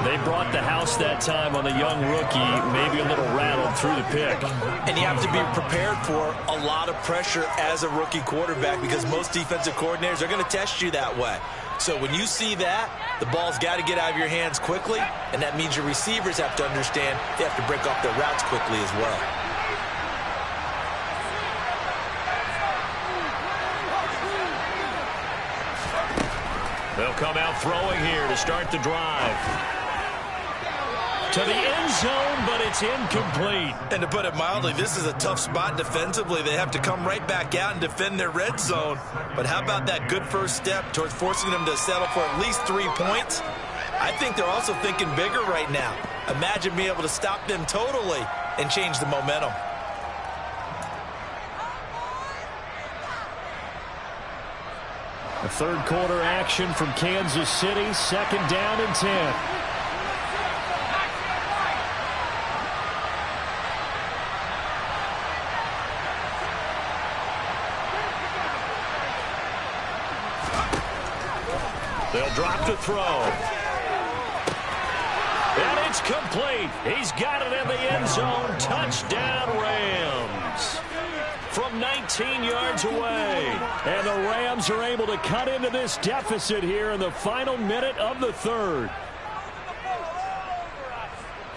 They brought the house that time on the young rookie, maybe a little rattled through the pick. And you have to be prepared for a lot of pressure as a rookie quarterback because most defensive coordinators are going to test you that way. So when you see that, the ball's got to get out of your hands quickly, and that means your receivers have to understand they have to break off their routes quickly as well. They'll come out throwing here to start the drive. To the end zone, but it's incomplete. And to put it mildly, this is a tough spot defensively. They have to come right back out and defend their red zone. But how about that good first step towards forcing them to settle for at least 3 points? I think they're also thinking bigger right now. Imagine being able to stop them totally and change the momentum. A 3rd quarter action from Kansas City. 2nd down and 10. They'll drop to throw. And it's complete. He's got it in the end zone. Touchdown, Rams. From 19 yards away. And the Rams are able to cut into this deficit here in the final minute of the third.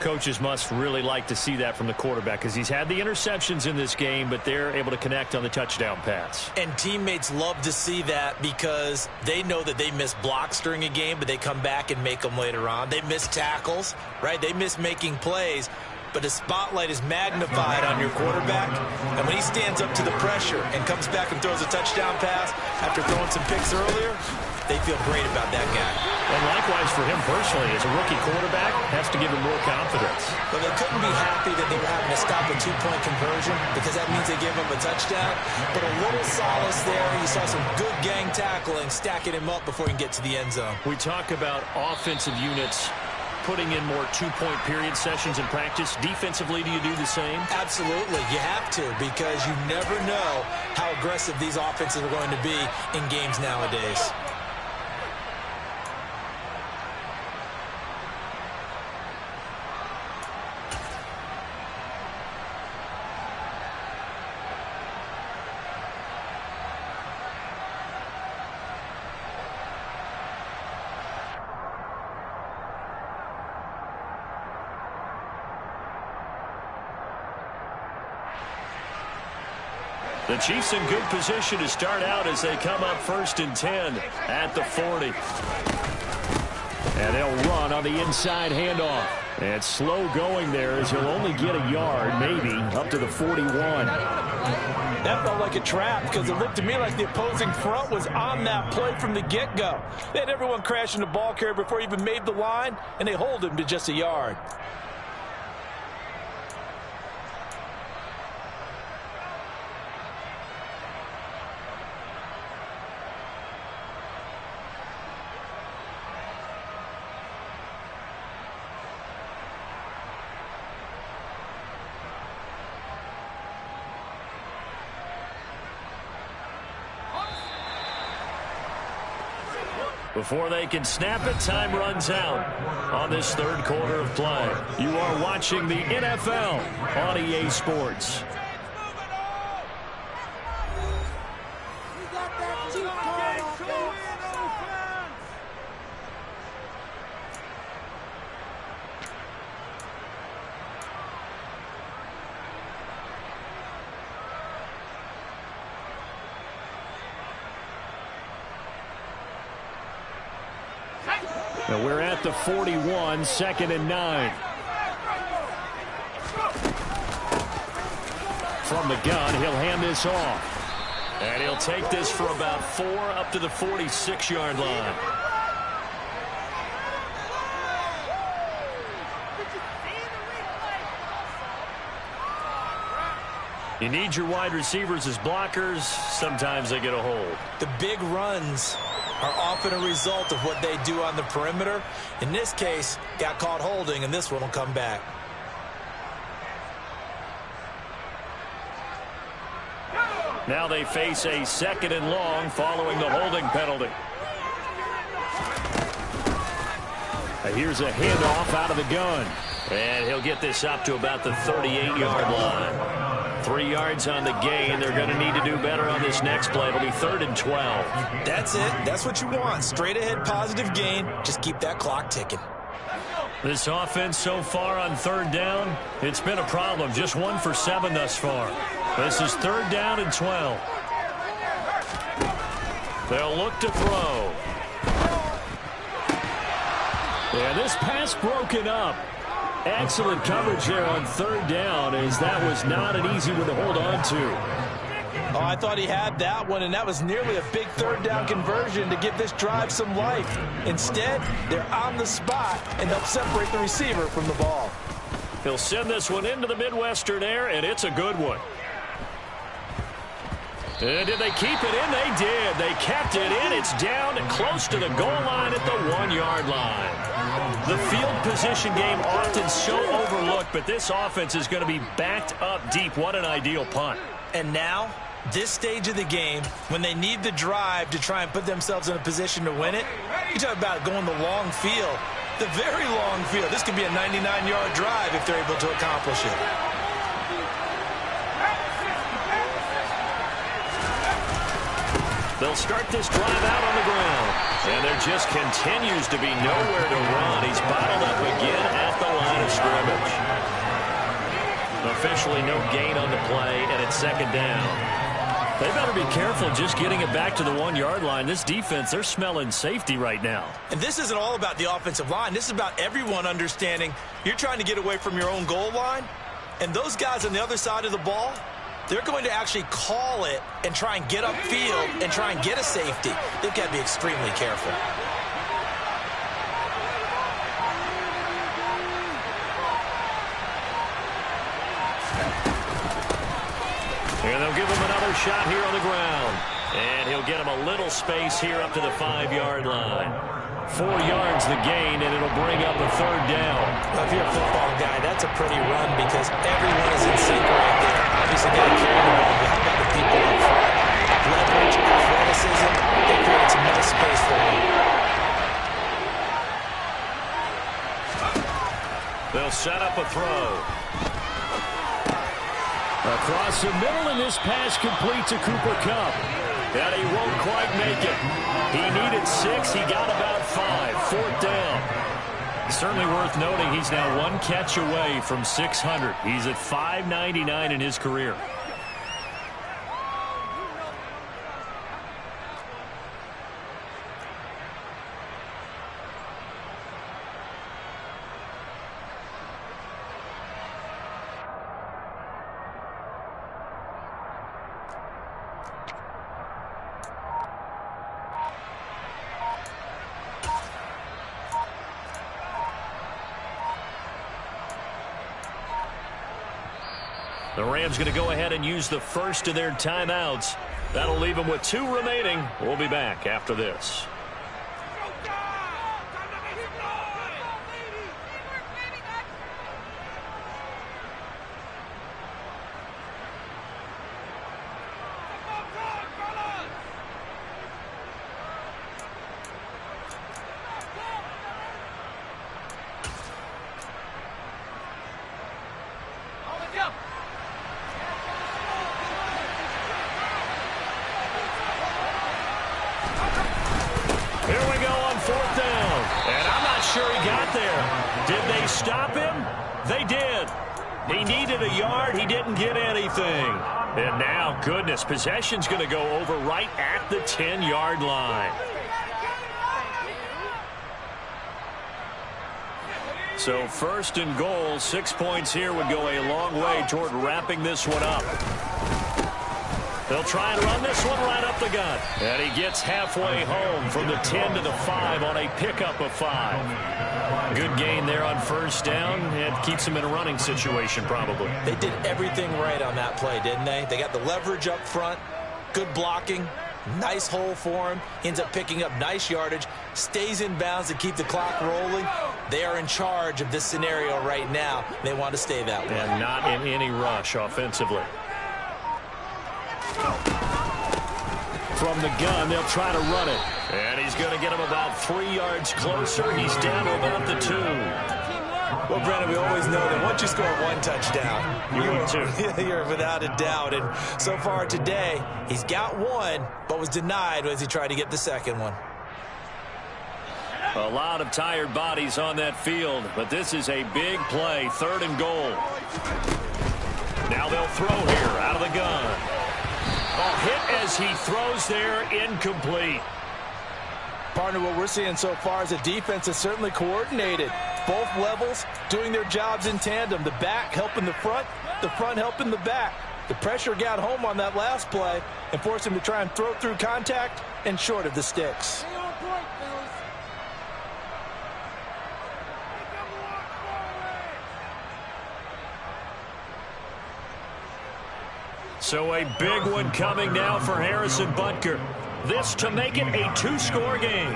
Coaches must really like to see that from the quarterback because he's had the interceptions in this game, but they're able to connect on the touchdown pass. And teammates love to see that because they know that they miss blocks during a game, but they come back and make them later on. They miss tackles, right? They miss making plays, but the spotlight is magnified on your quarterback. And when he stands up to the pressure and comes back and throws a touchdown pass after throwing some picks earlier, they feel great about that guy. And likewise for him personally, as a rookie quarterback, has to give him more confidence. But they couldn't be happy that they were having to stop a two-point conversion because that means they gave him a touchdown. But a little solace there. You saw some good gang tackling, stacking him up before he can get to the end zone. We talk about offensive units putting in more two-point period sessions in practice. Defensively, do you do the same? Absolutely. You have to because you never know how aggressive these offenses are going to be in games nowadays. The Chiefs in good position to start out as they come up 1st and 10 at the 40. And they'll run on the inside handoff. And slow going there as he'll only get a yard, maybe, up to the 41. That felt like a trap because it looked to me like the opposing front was on that play from the get-go. They had everyone crashing the ball carrier before he even made the line, and they hold him to just a yard. Before they can snap it, time runs out on this third quarter of play. You are watching the NFL on EA Sports. Now we're at the 41, 2nd and 9. From the gun, he'll hand this off. And he'll take this for about 4 up to the 46-yard line. You need your wide receivers as blockers. Sometimes they get a hold. The big runs are often a result of what they do on the perimeter. In this case, got caught holding, and this one will come back. Now they face a 2nd and long following the holding penalty. Here's a handoff out of the gun. And he'll get this up to about the 38-yard line. 3 yards on the gain. They're going to need to do better on this next play. It'll be 3rd and 12. That's it. That's what you want. Straight ahead positive gain. Just keep that clock ticking. This offense so far on 3rd down, it's been a problem. Just 1 for 7 thus far. This is 3rd down and 12. They'll look to throw. Yeah, this pass broken up. Excellent coverage there on 3rd down, as that was not an easy one to hold on to. Oh, I thought he had that one, and that was nearly a big 3rd down conversion to give this drive some life. Instead, they're on the spot, and they'll separate the receiver from the ball. He'll send this one into the Midwestern air, and it's a good one. And did they keep it in? They did. They kept it in. It's down and close to the goal line at the 1-yard line. The field position game often so overlooked, but this offense is going to be backed up deep. What an ideal punt. And now This stage of the game, when they need the drive to try and put themselves in a position to win it, you talk about going the long field, the very long field. This could be a 99-yard drive if they're able to accomplish it. They'll start this drive out on the ground. And there just continues to be nowhere to run. He's bottled up again at the line of scrimmage. Officially no gain on the play, and it's second down. They better be careful just getting it back to the 1-yard line. This defense, they're smelling safety right now. And this isn't all about the offensive line. This is about everyone understanding you're trying to get away from your own goal line. And those guys on the other side of the ball, they're going to actually call it and try and get upfield and try and get a safety. They've got to be extremely careful. And they'll give him another shot here on the ground. And he'll get him a little space here up to the 5-yard line. 4 yards the gain, and it'll bring up a third down. Well, if you're a football guy, that's a pretty run because everyone is in sync right there. Obviously, got to carry the ball, but how about the people up front? Leverage, athleticism, they create some nice space for him. They'll set up a throw. Across the middle, and this pass complete to Cooper Kupp. And he won't quite make it. He needed 6. He got about 5. 4th down. Certainly worth noting he's now 1 catch away from 600. He's at 599 in his career. The Rams going to go ahead and use the first of their timeouts. That'll leave them with 2 remaining. We'll be back after this. Stop him? They did. He needed a yard. He didn't get anything. And now, goodness, possession's going to go over right at the 10-yard line. So 1st and goal, 6 points here would go a long way toward wrapping this one up. They'll try and run this one right up the gut. And he gets halfway home from the 10 to the 5 on a pickup of 5. Good gain there on 1st down. It keeps him in a running situation probably. They did everything right on that play, didn't they? They got the leverage up front, good blocking, nice hole for him. He ends up picking up nice yardage, stays in bounds to keep the clock rolling. They are in charge of this scenario right now. They want to stay that way. And not in any rush offensively. From the gun, they'll try to run it. And he's going to get him about 3 yards closer. He's down to about the 2. Well, Brandon, we always know that once you score 1 touchdown, you're without a doubt. And so far today, he's got 1, but was denied as he tried to get the 2nd one. A lot of tired bodies on that field, but this is a big play. 3rd and goal. Now they'll throw here out of the gun. A hit as he throws there, incomplete. Partner, what we're seeing so far is a defense that's certainly coordinated. Both levels doing their jobs in tandem. The back helping the front helping the back. The pressure got home on that last play and forced him to try and throw through contact and short of the sticks. So a big one coming now for Harrison Butker. This to make it a 2-score game.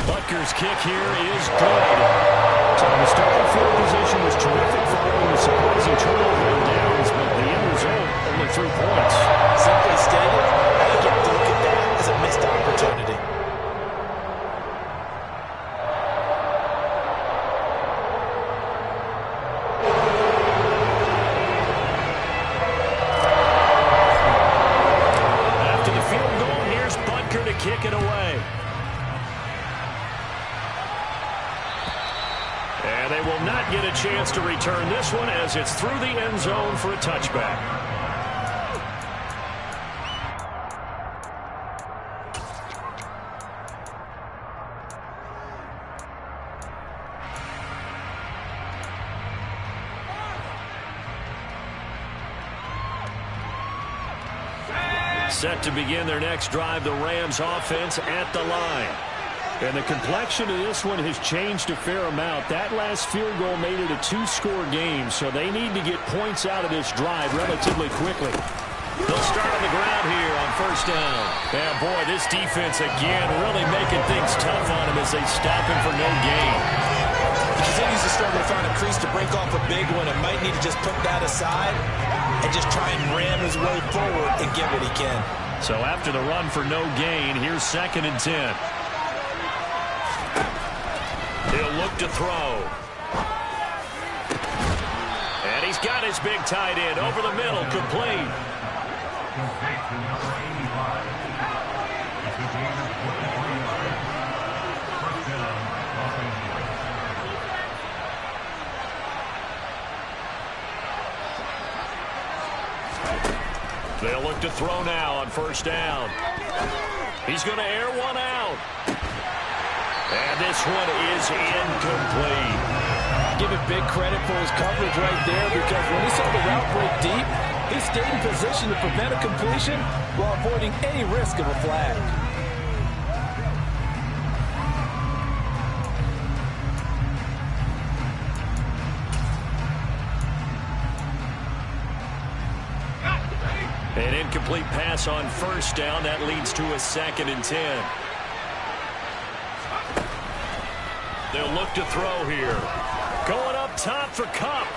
Butker's kick here is good. So the starting field position was was terrific following the surprising turnover on downs, but the end result only 3 points. Simply stated, I think you have to look at that as a missed opportunity. After the field goal, here's Butker to kick it away. And they will not get a chance to return this one as it's through the end zone for a touchback. Set to begin their next drive, the Rams offense at the line. And the complexion of this one has changed a fair amount. That last field goal made it a 2-score game, so they need to get points out of this drive relatively quickly. They'll start on the ground here on first down. And boy, this defense again really making things tough on him as they stop him for no gain. He continues to struggle to find a crease to break off a big one and might need to just put that aside and just try and ram his way forward and get what he can. So after the run for no gain, here's 2nd and 10. He'll look to throw. And he's got his big tight end over the middle, complete. Complete to number 85. It's a gain of 43 yards. First down, offense. They'll look to throw now on first down. He's going to air one out. And this one is incomplete. Give him big credit for his coverage right there, because when he saw the route break deep, he stayed in position to prevent a completion while avoiding any risk of a flag. An incomplete pass on first down. That leads to a 2nd and 10. They'll look to throw here. Going up top for Kupp.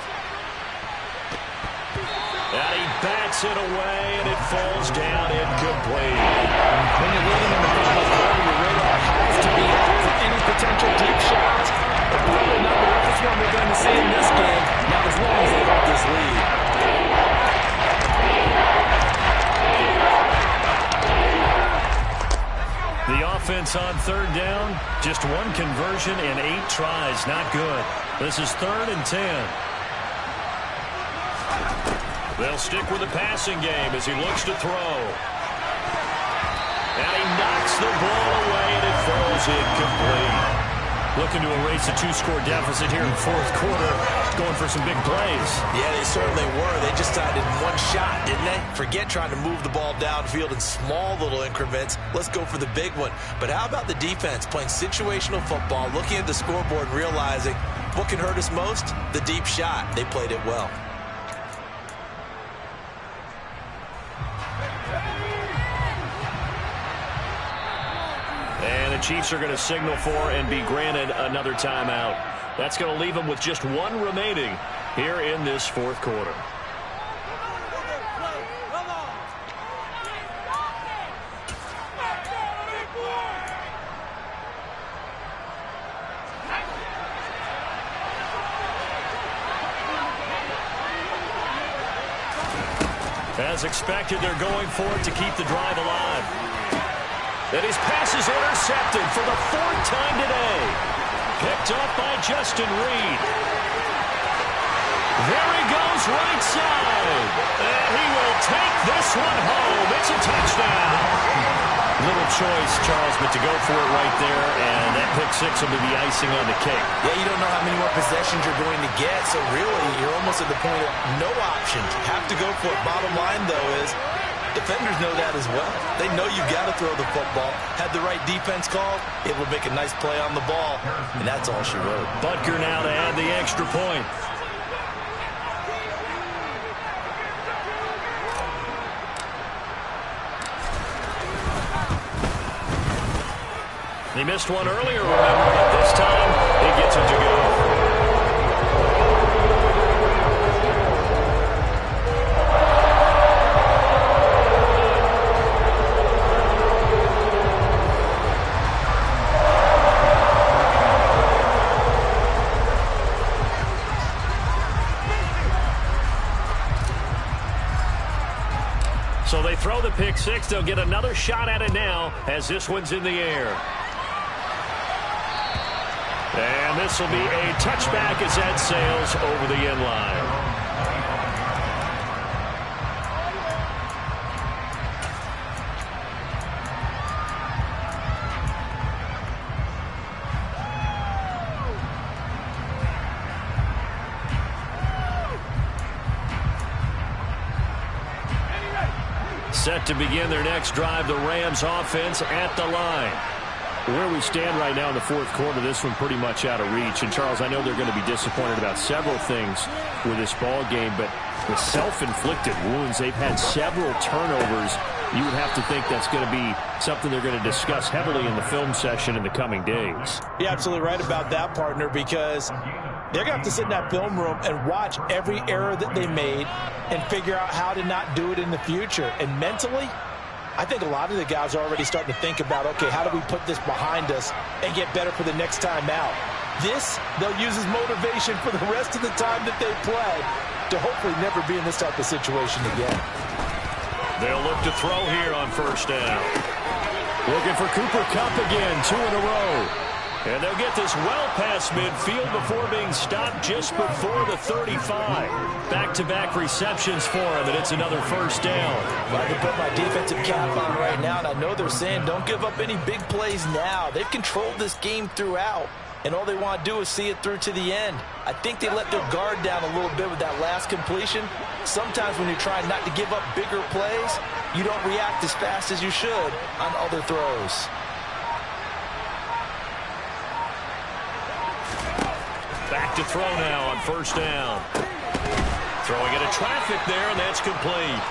And he bats it away, and it falls down incomplete. When you're leading in the final quarter, your radar has to be out for any potential deep shots. But probably not the last one we're going to see in this game, not as long as they hold this lead. The offense on third down, just 1 conversion and 8 tries. Not good. This is 3rd and 10. They'll stick with the passing game as he looks to throw. And he knocks the ball away, and it falls incomplete. Looking to erase a 2-score deficit here in the 4th quarter. Going for some big plays. Yeah, they certainly were. They just decided one shot, didn't they? Forget trying to move the ball downfield in small little increments. Let's go for the big one. But how about the defense playing situational football, looking at the scoreboard, realizing what can hurt us most? The deep shot. They played it well. And the Chiefs are going to signal for and be granted another timeout. That's going to leave them with just 1 remaining here in this 4th quarter. As expected, they're going for it to keep the drive alive. And his pass is intercepted for the 4th time today. Picked up by Justin Reed. There he goes right side. And he will take this one home. It's a touchdown. Little choice, Charles, but to go for it right there, and that pick 6 will be the icing on the cake. Yeah, you don't know how many more possessions you're going to get, so really you're almost at the point of no options. Have to go for it. Bottom line, though, is defenders know that as well. They know you got to throw the football. Had the right defense called, it will make a nice play on the ball, and that's all she wrote. Butker now to add the extra point. He missed one earlier, remember, but this time he gets it to go. So they throw the pick six. They'll get another shot at it now as this one's in the air. And this will be a touchback as that sails over the end line. Set to begin their next drive, the Rams offense at the line. Where we stand right now in the fourth quarter, this one pretty much out of reach. And, Charles, I know they're going to be disappointed about several things with this ball game, but the self-inflicted wounds, they've had several turnovers. You would have to think that's going to be something they're going to discuss heavily in the film session in the coming days. You're absolutely right about that, partner, because they're going to have to sit in that film room and watch every error that they made and figure out how to not do it in the future. And mentally, I think a lot of the guys are already starting to think about, okay, how do we put this behind us and get better for the next time out? This, they'll use as motivation for the rest of the time that they play to hopefully never be in this type of situation again. They'll look to throw here on first down. Looking for Cooper Kupp again, 2 in a row. And they'll get this well past midfield before being stopped just before the 35. Back-to-back receptions for him, and it's another first down. I can put my defensive cap on right now, and I know they're saying don't give up any big plays now. They've controlled this game throughout, and all they want to do is see it through to the end. I think they let their guard down a little bit with that last completion. Sometimes when you're trying not to give up bigger plays, you don't react as fast as you should on other throws. Back to throw now on first down. Throwing into traffic there, and that's complete.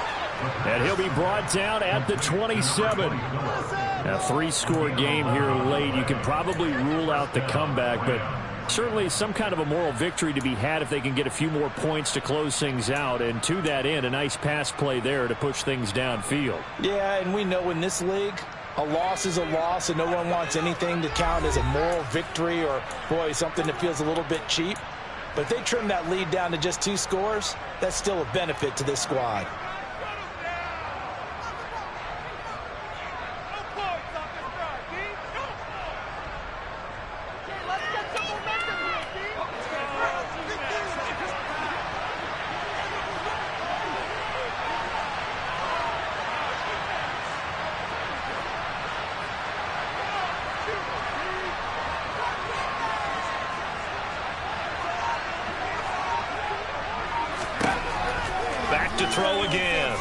And he'll be brought down at the 27. A 3-score game here late. You can probably rule out the comeback, but certainly some kind of a moral victory to be had if they can get a few more points to close things out. And to that end, a nice pass play there to push things downfield. Yeah, and we know in this league, a loss is a loss, and no one wants anything to count as a moral victory or, boy, something that feels a little bit cheap. But if they trim that lead down to just 2 scores, that's still a benefit to this squad. To throw again.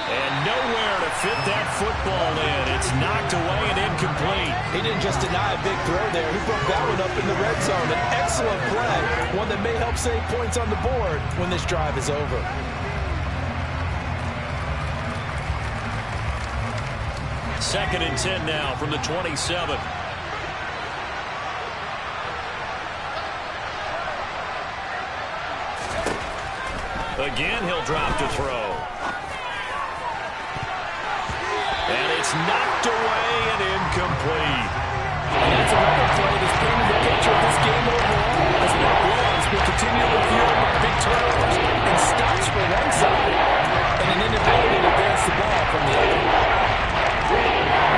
And nowhere to fit that football in. It's knocked away and incomplete. He didn't just deny a big throw there. He broke that one up in the red zone. An excellent play. One that may help save points on the board when this drive is over. Second and 10 now from the 27. Again, he'll drop to throw. And it's knocked away and incomplete. And that's another play that's painting the picture of this game overall, as the Rams will continue to fuel by big turnovers and stops for one side and an inability to advance the ball from the other.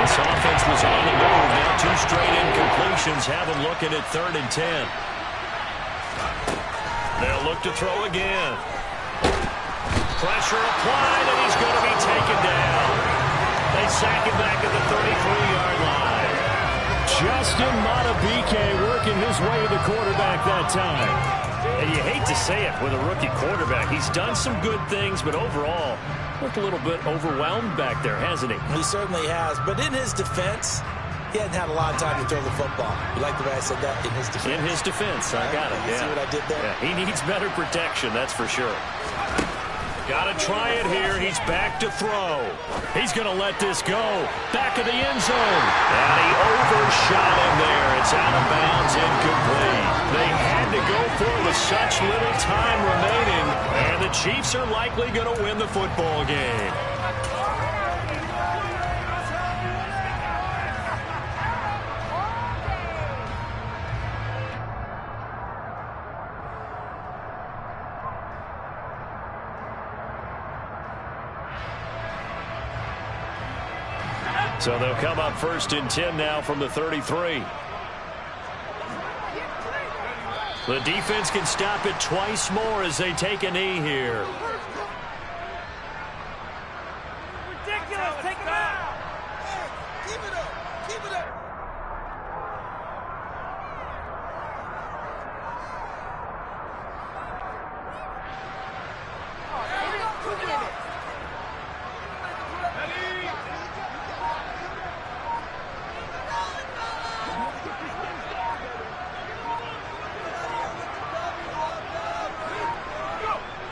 This offense was on the move. Now 2 straight incompletions have them looking at 3rd and 10. They'll look to throw again. Pressure applied, and he's going to be taken down. They sack him back at the 33-yard line. Justin Madubuike working his way to the quarterback that time. And you hate to say it with a rookie quarterback. He's done some good things, but overall, looked a little bit overwhelmed back there, hasn't he? He certainly has. But in his defense, he hadn't had a lot of time to throw the football. You like the way I said that? In his defense. In his defense. I got it. See what I did there? Yeah, he needs better protection, that's for sure. Got to try it here. He's back to throw. He's going to let this go. Back of the end zone. And he overshot him there. It's out of bounds, incomplete. They had to go for it with such little time remaining. And the Chiefs are likely going to win the football game. So they'll come up 1st and 10 now from the 33. The defense can stop it twice more as they take a knee here. Ridiculous. Take him out. Hey, keep it up. Keep it up.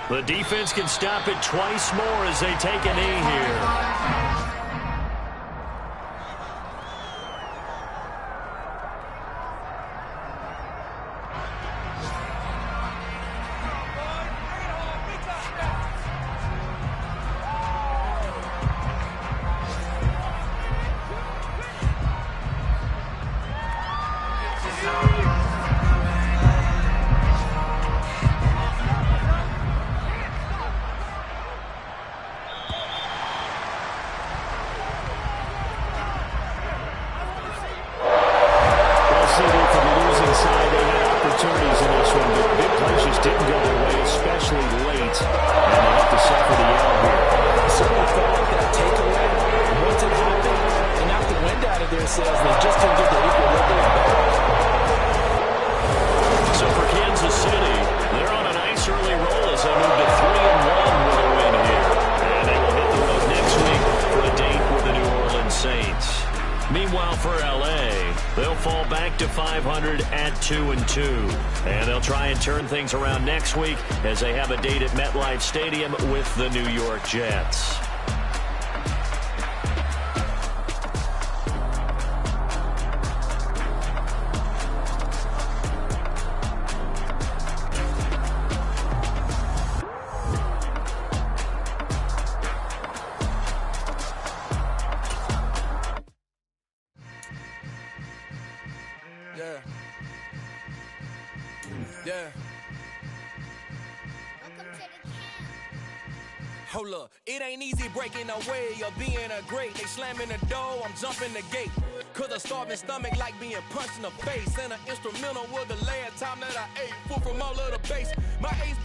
The defense can stop it twice more as they take a knee here. So for Kansas City, they're on a nice early roll as they move to 3-1 with a win here. And they will hit the road next week for a date with the New Orleans Saints. Meanwhile, for L.A., they'll fall back to 500 at 2-2. And they'll try and turn things around next week as they have a date at MetLife Stadium with the New York Jets. Yeah. Hold up, it ain't easy breaking away or being a great. They slamming the door, I'm jumping the gate. Cause a starving stomach like being punched in the face. And an instrumental was the last time that I ate food from all of the base. My ace